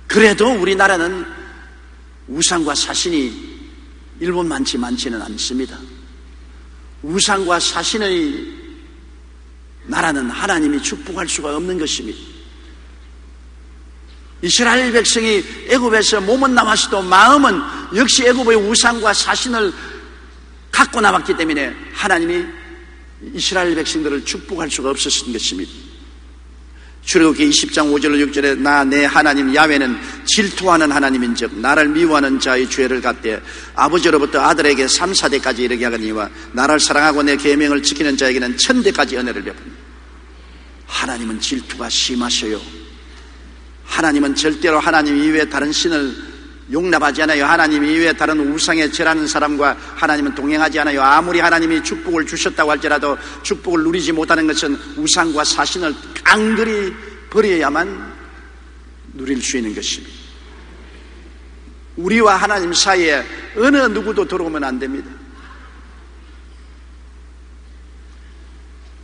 그래도 우리나라는 우상과 사신이 일본만치 많지는 않습니다. 우상과 사신의 나라는 하나님이 축복할 수가 없는 것입니다. 이스라엘 백성이 애굽에서 몸은 남았어도 마음은 역시 애굽의 우상과 사신을 갖고 남았기 때문에 하나님이 이스라엘 백성들을 축복할 수가 없었던 것입니다. 출애굽기 20장 5절 6절에 나 내 하나님 야훼는 질투하는 하나님인즉 나를 미워하는 자의 죄를 갚되 아버지로부터 아들에게 3,4대까지 이르게 하거니와 나를 사랑하고 내 계명을 지키는 자에게는 1,000대까지 은혜를 베푼다. 하나님은 질투가 심하셔요. 하나님은 절대로 하나님 이외에 다른 신을 용납하지 않아요. 하나님 이외에 다른 우상에 절하는 사람과 하나님은 동행하지 않아요. 아무리 하나님이 축복을 주셨다고 할지라도 축복을 누리지 못하는 것은 우상과 사신을 깡그리 버려야만 누릴 수 있는 것입니다. 우리와 하나님 사이에 어느 누구도 들어오면 안 됩니다.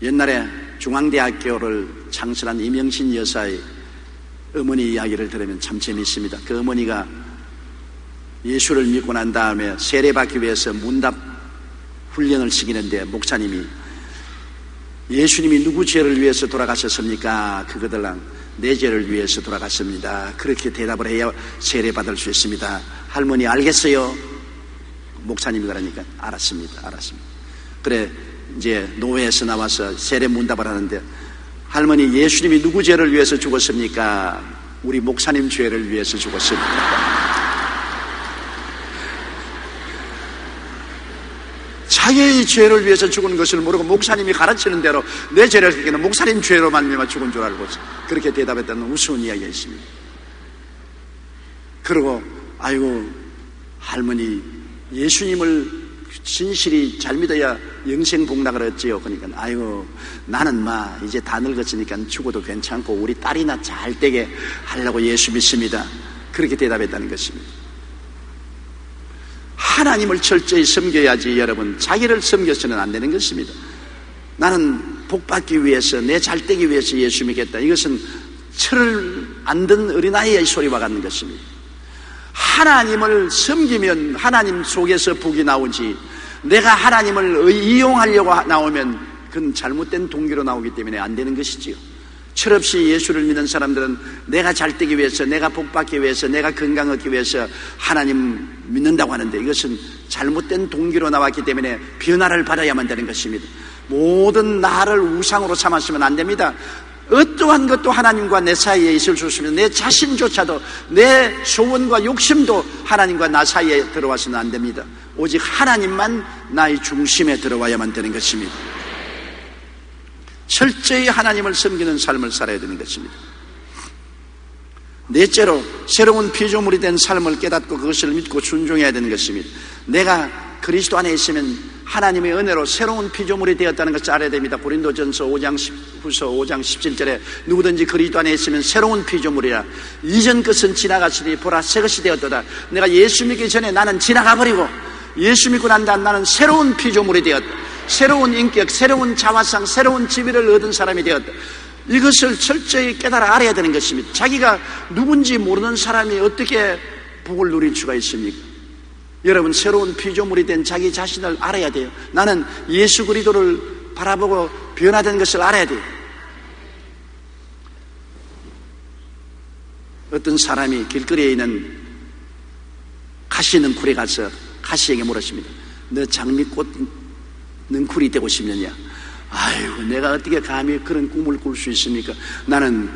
옛날에 중앙대학교를 창설한 이명신 여사의 어머니 이야기를 들으면 참 재미있습니다. 그 어머니가 예수를 믿고 난 다음에 세례받기 위해서 문답 훈련을 시키는데 목사님이 예수님이 누구 죄를 위해서 돌아가셨습니까? 그거들랑 내 죄를 위해서 돌아갔습니다. 그렇게 대답을 해야 세례받을 수 있습니다. 할머니 알겠어요? 목사님이 그러니까 알았습니다. 그래 이제 노회에서 나와서 세례 문답을 하는데 할머니 예수님이 누구 죄를 위해서 죽었습니까? 우리 목사님 죄를 위해서 죽었습니다. 자기의 죄를 위해서 죽은 것을 모르고 목사님이 가르치는 대로 내 죄를 지키는 목사님 죄로만 죽은 줄 알고 그렇게 대답했다는 우스운 이야기가 있습니다. 그리고 아이고 할머니 예수님을 진실이 잘 믿어야 영생 복락을 얻지요. 그러니까 아이고 나는 이제 다 늙었으니까 죽어도 괜찮고 우리 딸이나 잘 되게 하려고 예수 믿습니다. 그렇게 대답했다는 것입니다. 하나님을 철저히 섬겨야지 여러분, 자기를 섬겨서는 안 되는 것입니다. 나는 복받기 위해서 내 잘되기 위해서 예수 믿겠다. 이것은 철을 안 든 어린아이의 소리와 같은 것입니다. 하나님을 섬기면 하나님 속에서 복이 나오지, 내가 하나님을 이용하려고 나오면 그건 잘못된 동기로 나오기 때문에 안 되는 것이지요. 철없이 예수를 믿는 사람들은 내가 잘되기 위해서, 내가 복받기 위해서, 내가 건강 얻기 위해서 하나님 믿는다고 하는데 이것은 잘못된 동기로 나왔기 때문에 변화를 받아야만 되는 것입니다. 모든 나를 우상으로 삼았으면 안 됩니다. 어떠한 것도 하나님과 내 사이에 있을 수 없으면 내 자신조차도, 내 소원과 욕심도 하나님과 나 사이에 들어와서는 안 됩니다. 오직 하나님만 나의 중심에 들어와야만 되는 것입니다. 철저히 하나님을 섬기는 삶을 살아야 되는 것입니다. 넷째로 새로운 피조물이 된 삶을 깨닫고 그것을 믿고 순종해야 되는 것입니다. 내가 그리스도 안에 있으면 하나님의 은혜로 새로운 피조물이 되었다는 것을 알아야 됩니다. 고린도전서 5장 17절에 누구든지 그리스도 안에 있으면 새로운 피조물이라, 이전 것은 지나갔으니 보라 새 것이 되었도다. 내가 예수 믿기 전에 나는 지나가 버리고 예수 믿고 난 다음 나는 새로운 피조물이 되었다. 새로운 인격, 새로운 자화상, 새로운 지위를 얻은 사람이 되었다. 이것을 철저히 깨달아 알아야 되는 것입니다. 자기가 누군지 모르는 사람이 어떻게 복을 누릴 수가 있습니까? 여러분, 새로운 피조물이 된 자기 자신을 알아야 돼요. 나는 예수 그리스도를 바라보고 변화된 것을 알아야 돼요. 어떤 사람이 길거리에 있는 가시 능쿨에 가서 가시에게 물었습니다. 너 장미꽃 능쿨이 되고 싶느냐? 아이고, 내가 어떻게 감히 그런 꿈을 꿀 수 있습니까? 나는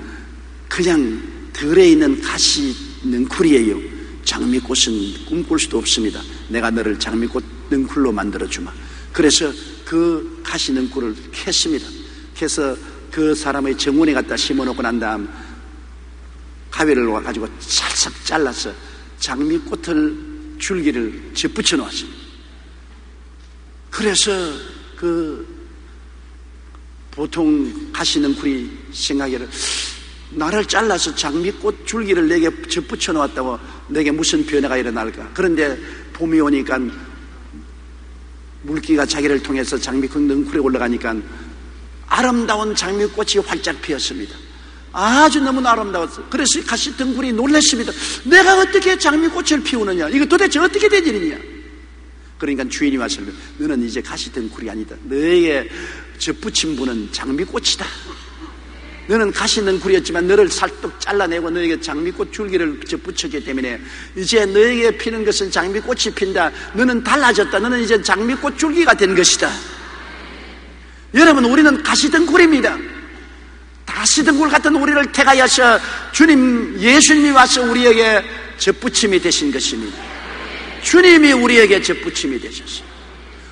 그냥 들에 있는 가시 능쿨이에요. 장미꽃은 꿈꿀 수도 없습니다. 내가 너를 장미꽃 능쿨로 만들어주마. 그래서 그 가시 능쿨을 캤습니다. 캐서 그 사람의 정원에 갖다 심어놓고 난 다음 가위를 와가지고 찰싹 잘라서 장미꽃을 줄기를 접붙여 놓았습니다. 그래서 그 보통 가시 능쿨이 생각하기를 나를 잘라서 장미꽃 줄기를 내게 접붙여 놓았다고 내게 무슨 변화가 일어날까? 그런데 봄이 오니까 물기가 자기를 통해서 장미꽃 능쿨에 올라가니까 아름다운 장미꽃이 활짝 피었습니다. 아주 너무나 아름다웠어요. 그래서 가시 등굴이 놀랐습니다. 내가 어떻게 장미꽃을 피우느냐? 이거 도대체 어떻게 된 일이냐? 그러니까 주인이 와서 너는 이제 가시 등굴이 아니다. 너에게 접붙인 분은 장미꽃이다. 너는 가시 능쿨이었지만 너를 살뚝 잘라내고 너에게 장미꽃 줄기를 접붙였기 때문에 이제 너에게 피는 것은 장미꽃이 핀다. 너는 달라졌다. 너는 이제 장미꽃 줄기가 된 것이다. 여러분, 우리는 가시 등굴입니다. 가시 등굴 같은 우리를 택하여서 주님, 예수님이 와서 우리에게 접붙임이 되신 것입니다. 주님이 우리에게 접붙임이 되셨습니다.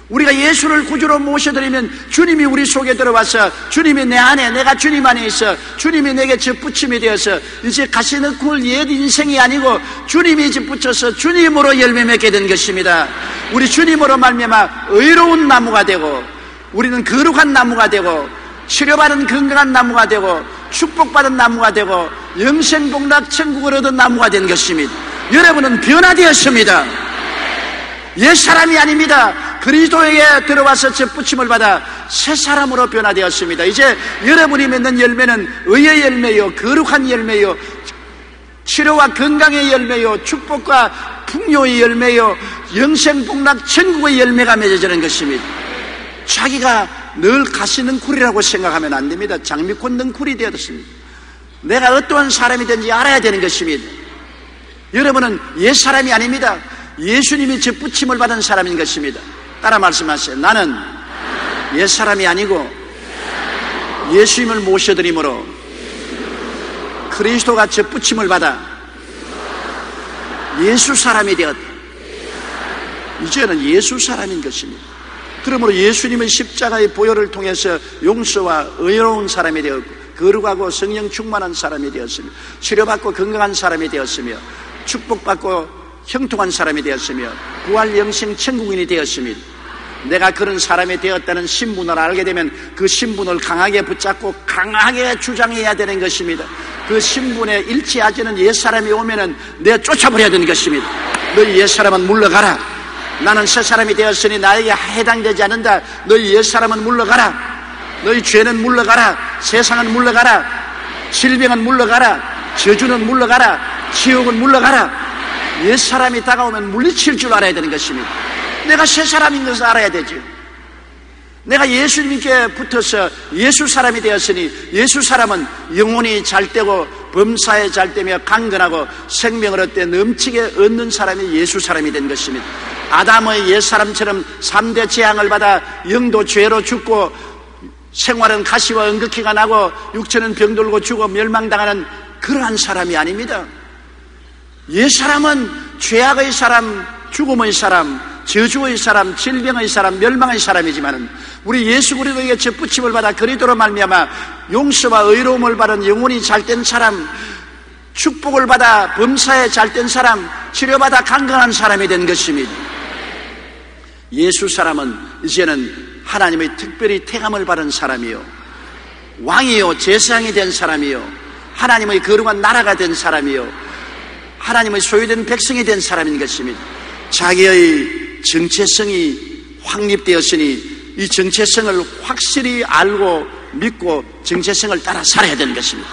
우리가 예수를 구주로 모셔드리면 주님이 우리 속에 들어와서 주님이 내 안에, 내가 주님 안에 있어 주님이 내게 접붙임이 되어서 이제 가시 능쿨 옛 인생이 아니고 주님이 접붙여서 주님으로 열매 맺게 된 것입니다. 우리 주님으로 말미암아 의로운 나무가 되고 우리는 거룩한 나무가 되고 치료받은 건강한 나무가 되고 축복받은 나무가 되고 영생복락 천국을 얻은 나무가 된 것입니다. 여러분은 변화되었습니다. 옛 사람이 아닙니다. 그리스도에게 들어와서 접붙임을 받아 새 사람으로 변화되었습니다. 이제 여러분이 맺는 열매는 의의 열매요, 거룩한 열매요, 치료와 건강의 열매요, 축복과 풍요의 열매요, 영생복락 천국의 열매가 맺어지는 것입니다. 자기가 늘 가시 능쿨이라고 생각하면 안 됩니다. 장미꽃 능쿨이 되었습니다. 내가 어떠한 사람이 된지 알아야 되는 것입니다. 여러분은 옛 사람이 아닙니다. 예수님이 접붙임을 받은 사람인 것입니다. 따라 말씀하세요. 나는 옛 사람이 아니고 예수님을 모셔드림으로 그리스도가 접붙임을 받아 예수 사람이 되었다. 이제는 예수 사람인 것입니다. 그러므로 예수님의 십자가의 보혈을 통해서 용서와 의로운 사람이 되었고 거룩하고 성령 충만한 사람이 되었으며 치료받고 건강한 사람이 되었으며 축복받고 형통한 사람이 되었으며 부활 영생 천국인이 되었습니다. 내가 그런 사람이 되었다는 신분을 알게 되면 그 신분을 강하게 붙잡고 강하게 주장해야 되는 것입니다. 그 신분에 일치하지는 옛사람이 오면은 내가 쫓아버려야 되는 것입니다. 너희 옛사람은 물러가라. 나는 새 사람이 되었으니 나에게 해당되지 않는다. 너희 옛사람은 물러가라. 너희 죄는 물러가라. 세상은 물러가라. 질병은 물러가라. 저주는 물러가라. 지옥은 물러가라. 옛사람이 다가오면 물리칠 줄 알아야 되는 것입니다. 내가 새 사람인 것을 알아야 되죠. 내가 예수님께 붙어서 예수 사람이 되었으니 예수 사람은 영혼이 잘되고 범사에 잘되며 강건하고 생명을 얻되 넘치게 얻는 사람이 예수 사람이 된 것입니다. 아담의 옛사람처럼 3대 재앙을 받아 영도 죄로 죽고 생활은 가시와 응극기가 나고 육체는 병들고 죽어 멸망당하는 그러한 사람이 아닙니다. 옛사람은 죄악의 사람, 죽음의 사람, 저주의 사람, 질병의 사람, 멸망의 사람이지만 우리 예수 그리스도에게 접붙임을 받아 그리스도로 말미암아 용서와 의로움을 받은 영혼이 잘된 사람, 축복을 받아 범사에 잘된 사람, 치료받아 강건한 사람이 된 것입니다. 예수 사람은 이제는 하나님의 특별히 택함을 받은 사람이요, 왕이요, 제사장이 된 사람이요, 하나님의 거룩한 나라가 된 사람이요, 하나님의 소유된 백성이 된 사람인 것입니다. 자기의 정체성이 확립되었으니 이 정체성을 확실히 알고 믿고 정체성을 따라 살아야 되는 것입니다.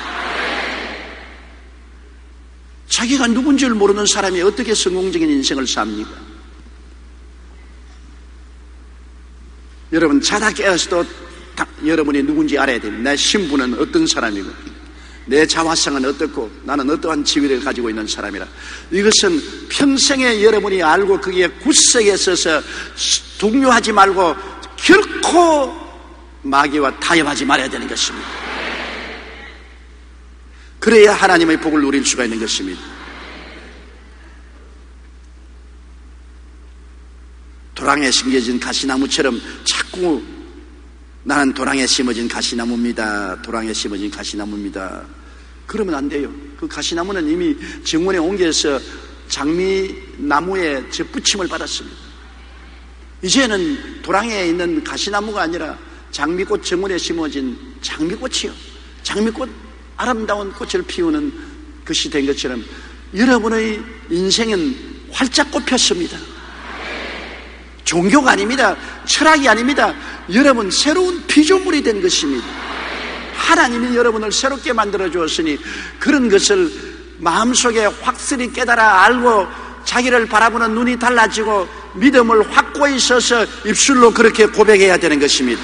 자기가 누군지를 모르는 사람이 어떻게 성공적인 인생을 삽니까? 여러분 자다 깨어서도 여러분이 누군지 알아야 됩니다. 내 신분은 어떤 사람이고 내 자화상은 어떻고 나는 어떠한 지위를 가지고 있는 사람이라. 이것은 평생에 여러분이 알고 거기에 굳세게 서서 동요하지 말고 결코 마귀와 타협하지 말아야 되는 것입니다. 그래야 하나님의 복을 누릴 수가 있는 것입니다. 도랑에 심겨진 가시나무처럼 자꾸 나는 도랑에 심어진 가시나무입니다. 도랑에 심어진 가시나무입니다. 그러면 안 돼요. 그 가시나무는 이미 정원에 옮겨서 장미나무에 접붙임을 받았습니다. 이제는 도랑에 있는 가시나무가 아니라 장미꽃 정원에 심어진 장미꽃이요. 장미꽃, 아름다운 꽃을 피우는 것이 된 것처럼 여러분의 인생은 활짝 꽃폈습니다. 종교가 아닙니다. 철학이 아닙니다. 여러분 새로운 피조물이 된 것입니다. 하나님이 여러분을 새롭게 만들어 주었으니 그런 것을 마음속에 확실히 깨달아 알고 자기를 바라보는 눈이 달라지고 믿음을 확고히 서서 입술로 그렇게 고백해야 되는 것입니다.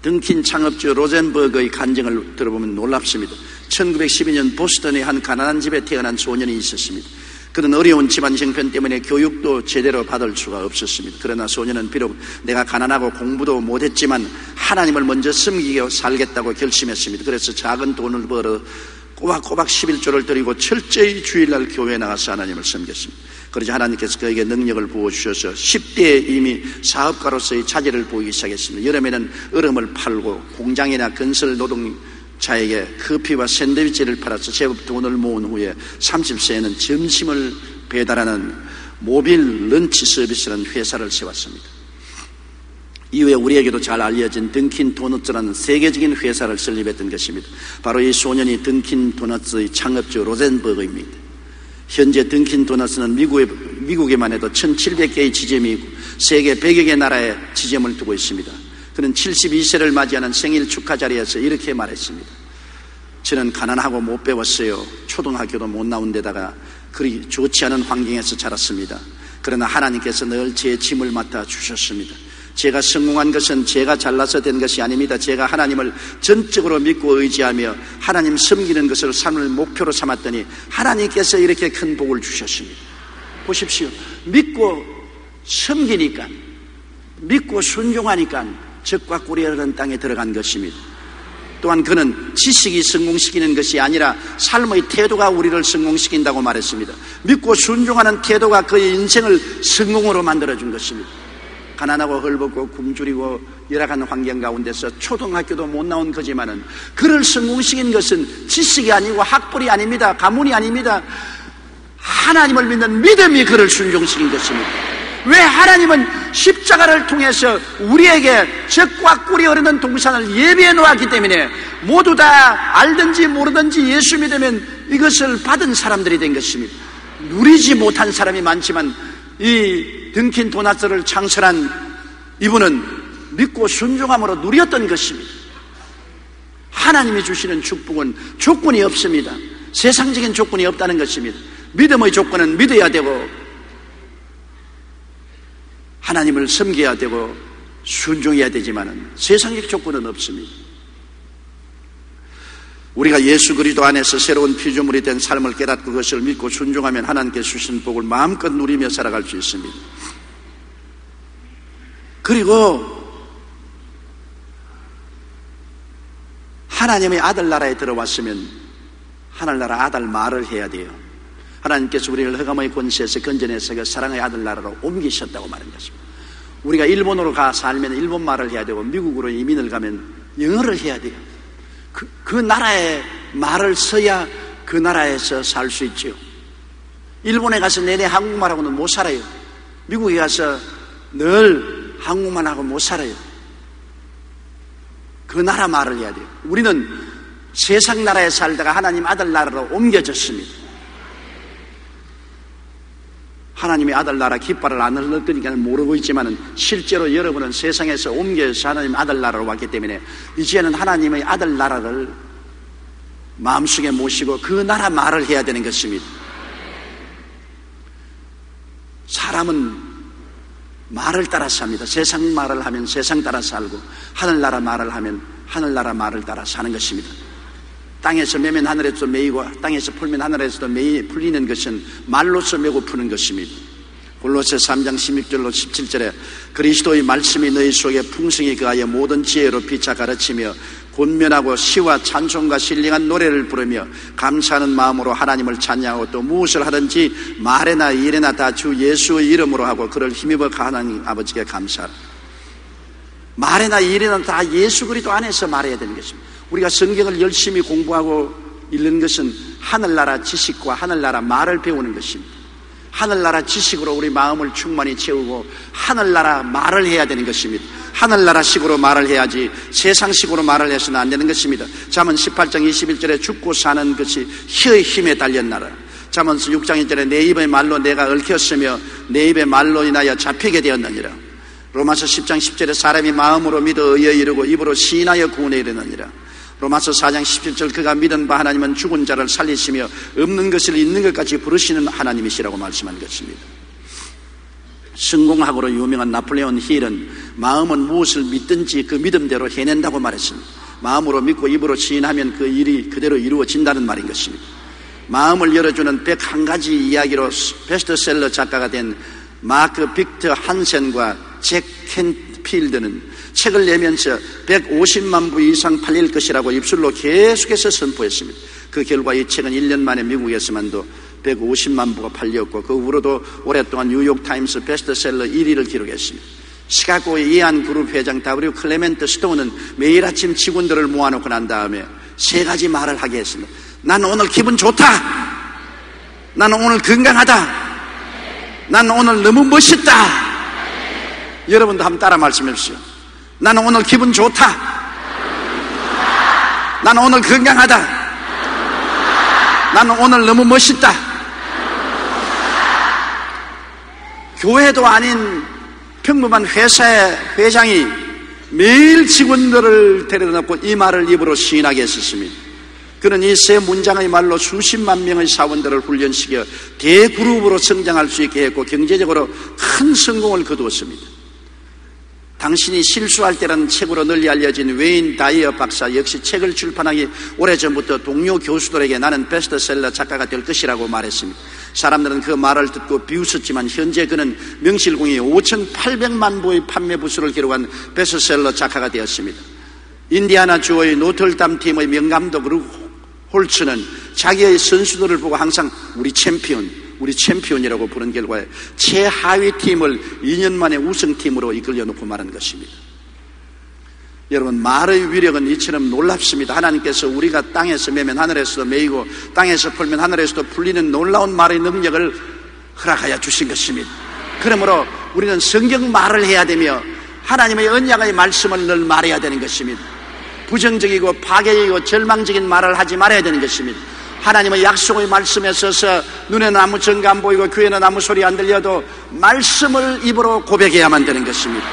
던킨 창업주 로젠버그의 간증을 들어보면 놀랍습니다. 1912년 보스턴의 한 가난한 집에 태어난 소년이 있었습니다. 그는 어려운 집안 형편 때문에 교육도 제대로 받을 수가 없었습니다. 그러나 소년은 비록 내가 가난하고 공부도 못했지만 하나님을 먼저 섬기고 살겠다고 결심했습니다. 그래서 작은 돈을 벌어 꼬박꼬박 11조를 드리고 철저히 주일날 교회에 나가서 하나님을 섬겼습니다. 그러자 하나님께서 그에게 능력을 부어주셔서 10대에 이미 사업가로서의 차질을 보이기 시작했습니다. 여름에는 얼음을 팔고 공장이나 건설 노동자에게 커피와 샌드위치를 팔아서 제법 돈을 모은 후에 30세에는 점심을 배달하는 모빌 런치 서비스라는 회사를 세웠습니다. 이후에 우리에게도 잘 알려진 던킨 도너츠라는 세계적인 회사를 설립했던 것입니다. 바로 이 소년이 던킨 도너츠의 창업주 로젠버그입니다. 현재 던킨 도너츠는 미국에만 해도 1700개의 지점이 있고 세계 100여 개 나라에 지점을 두고 있습니다. 그는 72세를 맞이하는 생일 축하 자리에서 이렇게 말했습니다. 저는 가난하고 못 배웠어요. 초등학교도 못 나온 데다가 그리 좋지 않은 환경에서 자랐습니다. 그러나 하나님께서 늘 제 짐을 맡아 주셨습니다. 제가 성공한 것은 제가 잘나서 된 것이 아닙니다. 제가 하나님을 전적으로 믿고 의지하며 하나님 섬기는 것을 삶을 목표로 삼았더니 하나님께서 이렇게 큰 복을 주셨습니다. 보십시오. 믿고 섬기니까, 믿고 순종하니까 적과 꿀이 흐르는 땅에 들어간 것입니다. 또한 그는 지식이 성공시키는 것이 아니라 삶의 태도가 우리를 성공시킨다고 말했습니다. 믿고 순종하는 태도가 그의 인생을 성공으로 만들어준 것입니다. 가난하고 헐벗고 굶주리고 열악한 환경 가운데서 초등학교도 못 나온 거지만은 그를 성공시킨 것은 지식이 아니고 학벌이 아닙니다. 가문이 아닙니다. 하나님을 믿는 믿음이 그를 순종시킨 것입니다. 왜? 하나님은 십자가를 통해서 우리에게 적과 꿀이 흐르는 동산을 예비해 놓았기 때문에 모두 다 알든지 모르든지 예수 믿으면 이것을 받은 사람들이 된 것입니다. 누리지 못한 사람이 많지만 이 던킨 도너츠를 창설한 이분은 믿고 순종함으로 누렸던 것입니다. 하나님이 주시는 축복은 조건이 없습니다. 세상적인 조건이 없다는 것입니다. 믿음의 조건은 믿어야 되고 하나님을 섬겨야 되고 순종해야 되지만 세상적 조건은 없습니다. 우리가 예수 그리스도 안에서 새로운 피조물이 된 삶을 깨닫고 그것을 믿고 순종하면 하나님께 주신 복을 마음껏 누리며 살아갈 수 있습니다. 그리고 하나님의 아들 나라에 들어왔으면 하늘나라 아들 말을 해야 돼요. 하나님께서 우리를 흑암의 권세에서 건져내서 그 사랑의 아들 나라로 옮기셨다고 말한 것입니다. 우리가 일본으로 가 살면 일본 말을 해야 되고 미국으로 이민을 가면 영어를 해야 돼요. 그 나라의 말을 써야 그 나라에서 살 수 있죠. 일본에 가서 내내 한국말하고는 못 살아요. 미국에 가서 늘 한국말하고 못 살아요. 그 나라 말을 해야 돼요. 우리는 세상 나라에 살다가 하나님 아들 나라로 옮겨졌습니다. 하나님의 아들 나라 깃발을 안 흘릴 거니까 모르고 있지만 실제로 여러분은 세상에서 옮겨서 하나님 아들 나라로 왔기 때문에 이제는 하나님의 아들 나라를 마음속에 모시고 그 나라 말을 해야 되는 것입니다. 사람은 말을 따라 삽니다. 세상 말을 하면 세상 따라 살고 하늘나라 말을 하면 하늘나라 말을 따라 사는 것입니다. 땅에서 매면 하늘에서 매이고 땅에서 풀면 하늘에서도 풀리는 것은 말로서 매고 푸는 것입니다. 골로새 3장 16절로 17절에 그리스도의 말씀이 너희 속에 풍성히 그하여 모든 지혜로 피차 가르치며 권면하고 시와 찬송과 신령한 노래를 부르며 감사하는 마음으로 하나님을 찬양하고 또 무엇을 하든지 말에나 일에나 다 주 예수의 이름으로 하고 그를 힘입어 하나님 아버지께 감사하라. 말에나 일에나 다 예수 그리스도 안에서 말해야 되는 것입니다. 우리가 성경을 열심히 공부하고 읽는 것은 하늘나라 지식과 하늘나라 말을 배우는 것입니다. 하늘나라 지식으로 우리 마음을 충만히 채우고 하늘나라 말을 해야 되는 것입니다. 하늘나라식으로 말을 해야지 세상식으로 말을 해서는 안 되는 것입니다. 잠언 18장 21절에 죽고 사는 것이 혀의 힘에 달렸나라. 잠언서 6장 1절에 내 입의 말로 내가 얽혔으며 내 입의 말로 인하여 잡히게 되었느니라. 로마서 10장 10절에 사람이 마음으로 믿어 의에 이르고 입으로 시인하여 구원에 이르느니라. 로마서 4장 17절 그가 믿은 바 하나님은 죽은 자를 살리시며 없는 것을 있는 것까지 부르시는 하나님이시라고 말씀한 것입니다. 성공학으로 유명한 나폴레온 힐은 마음은 무엇을 믿든지 그 믿음대로 해낸다고 말했습니다. 마음으로 믿고 입으로 시인하면 그 일이 그대로 이루어진다는 말인 것입니다. 마음을 열어주는 101가지 이야기로 베스트셀러 작가가 된 마크 빅터 한센과 잭 캔필드는 책을 내면서 150만 부 이상 팔릴 것이라고 입술로 계속해서 선포했습니다. 그 결과 이 책은 1년 만에 미국에서만도 150만 부가 팔렸고 그 후로도 오랫동안 뉴욕타임스 베스트셀러 1위를 기록했습니다. 시카고의 이안 그룹 회장 W. 클레멘트 스톤은 매일 아침 직원들을 모아놓고 난 다음에 3가지 말을 하게 했습니다. 나는 오늘 기분 좋다. 나는 오늘 건강하다. 나는 오늘 너무 멋있다. 여러분도 한번 따라 말씀해 주십시오. 나는 오늘 기분 좋다. 나는 오늘 건강하다. 나는 오늘 너무 멋있다. 교회도 아닌 평범한 회사의 회장이 매일 직원들을 데려다 놓고 이 말을 입으로 시인하게 했었습니다. 그는 이 3문장의 말로 수십만 명의 사원들을 훈련시켜 대그룹으로 성장할 수 있게 했고 경제적으로 큰 성공을 거두었습니다. 당신이 실수할 때라는 책으로 널리 알려진 웨인 다이어 박사 역시 책을 출판하기 오래전부터 동료 교수들에게 나는 베스트셀러 작가가 될 것이라고 말했습니다. 사람들은 그 말을 듣고 비웃었지만 현재 그는 명실공히 5,800만 부의 판매 부수를 기록한 베스트셀러 작가가 되었습니다. 인디아나 주의 노틀담 팀의 명감독 루 홀츠는 자기의 선수들을 보고 항상 우리 챔피언이라고 부른 결과에 최하위 팀을 2년 만에 우승팀으로 이끌려놓고 말한 것입니다. 여러분, 말의 위력은 이처럼 놀랍습니다. 하나님께서 우리가 땅에서 매면 하늘에서도 매이고 땅에서 풀면 하늘에서도 풀리는 놀라운 말의 능력을 허락하여 주신 것입니다. 그러므로 우리는 성경 말을 해야 되며 하나님의 언약의 말씀을 늘 말해야 되는 것입니다. 부정적이고 파괴적이고 절망적인 말을 하지 말아야 되는 것입니다. 하나님의 약속의 말씀에 서서 눈에는 아무 증거 안 보이고 귀에는 아무 소리 안 들려도 말씀을 입으로 고백해야만 되는 것입니다.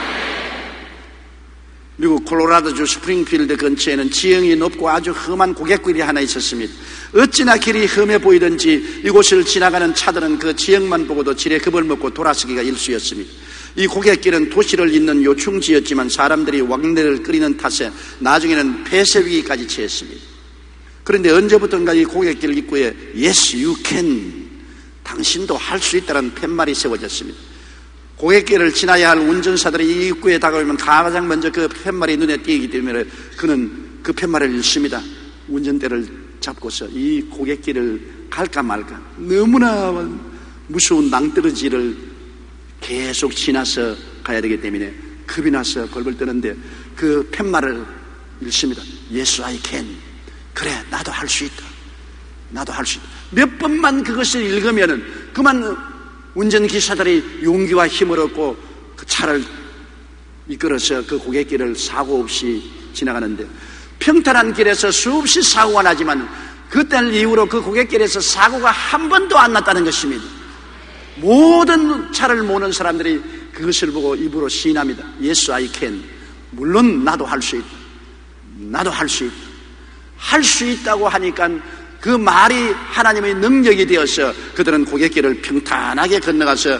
미국 콜로라도주 스프링필드 근처에는 지형이 높고 아주 험한 고갯길이 하나 있었습니다. 어찌나 길이 험해 보이든지 이곳을 지나가는 차들은 그 지형만 보고도 지레 겁을 먹고 돌아서기가 일쑤였습니다. 이 고갯길은 도시를 잇는 요충지였지만 사람들이 왕래를 끓이는 탓에 나중에는 폐쇄 위기까지 처했습니다. 그런데 언제부턴가 이 고갯길 입구에 Yes, you can, 당신도 할 수 있다는 팻말이 세워졌습니다. 고갯길을 지나야 할 운전사들이 이 입구에 다가오면 가장 먼저 그 팻말이 눈에 띄기 때문에 그는 그 팻말을 읽습니다. 운전대를 잡고서 이 고갯길을 갈까 말까 너무나 무서운 낭떠러지를 계속 지나서 가야 되기 때문에 겁이 나서 벌벌 떠는데 그 팻말을 읽습니다. Yes, I can. 그래, 나도 할 수 있다. 나도 할 수 있다. 몇 번만 그것을 읽으면은 그만 운전기사들이 용기와 힘을 얻고 그 차를 이끌어서 그 고갯길을 사고 없이 지나가는데 평탄한 길에서 수없이 사고가 나지만 그때 이후로 그 고갯길에서 사고가 한 번도 안 났다는 것입니다. 모든 차를 모는 사람들이 그것을 보고 입으로 시인합니다. Yes, I can. 물론 나도 할 수 있다. 나도 할 수 있다. 할 수 있다고 하니까 그 말이 하나님의 능력이 되어서 그들은 고갯길을 평탄하게 건너가서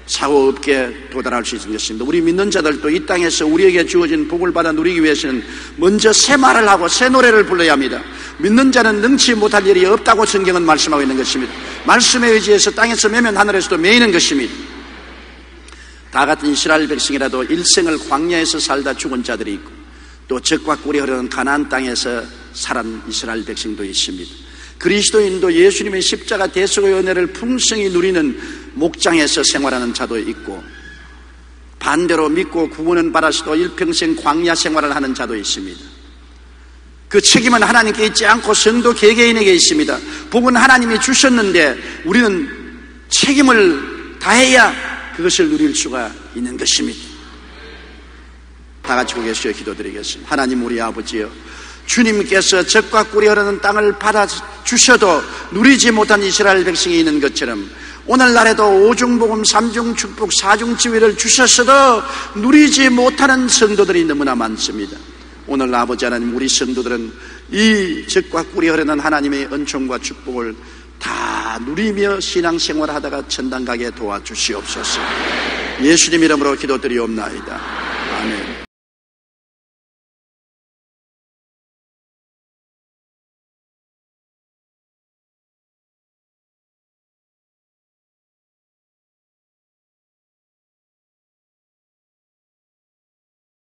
사고 없게 도달할 수 있는 것입니다. 우리 믿는 자들도 이 땅에서 우리에게 주어진 복을 받아 누리기 위해서는 먼저 새 말을 하고 새 노래를 불러야 합니다. 믿는 자는 능치 못할 일이 없다고 성경은 말씀하고 있는 것입니다. 말씀에 의지해서 땅에서 매면 하늘에서도 매이는 것입니다. 다 같은 이스라엘 백성이라도 일생을 광야에서 살다 죽은 자들이 있고 또 젖과 꿀이 흐르는 가나안 땅에서 살은 이스라엘 백성도 있습니다. 그리스도인도 예수님의 십자가 대속의 은혜를 풍성히 누리는 목장에서 생활하는 자도 있고 반대로 믿고 구원은 받아서도 일평생 광야 생활을 하는 자도 있습니다. 그 책임은 하나님께 있지 않고 성도 개개인에게 있습니다. 복은 하나님이 주셨는데 우리는 책임을 다해야 그것을 누릴 수가 있는 것입니다. 다 같이 고개 숙여 기도드리겠습니다. 하나님 우리 아버지여, 주님께서 젖과 꿀이 흐르는 땅을 받아주셔도 누리지 못한 이스라엘 백성이 있는 것처럼 오늘날에도 오중복음, 삼중축복, 사중지위를 주셨어도 누리지 못하는 성도들이 너무나 많습니다. 오늘 아버지 하나님, 우리 성도들은 이 젖과 꿀이 흐르는 하나님의 은총과 축복을 다 누리며 신앙생활을 하다가 천당 가게 도와주시옵소서. 예수님 이름으로 기도드리옵나이다. 아멘.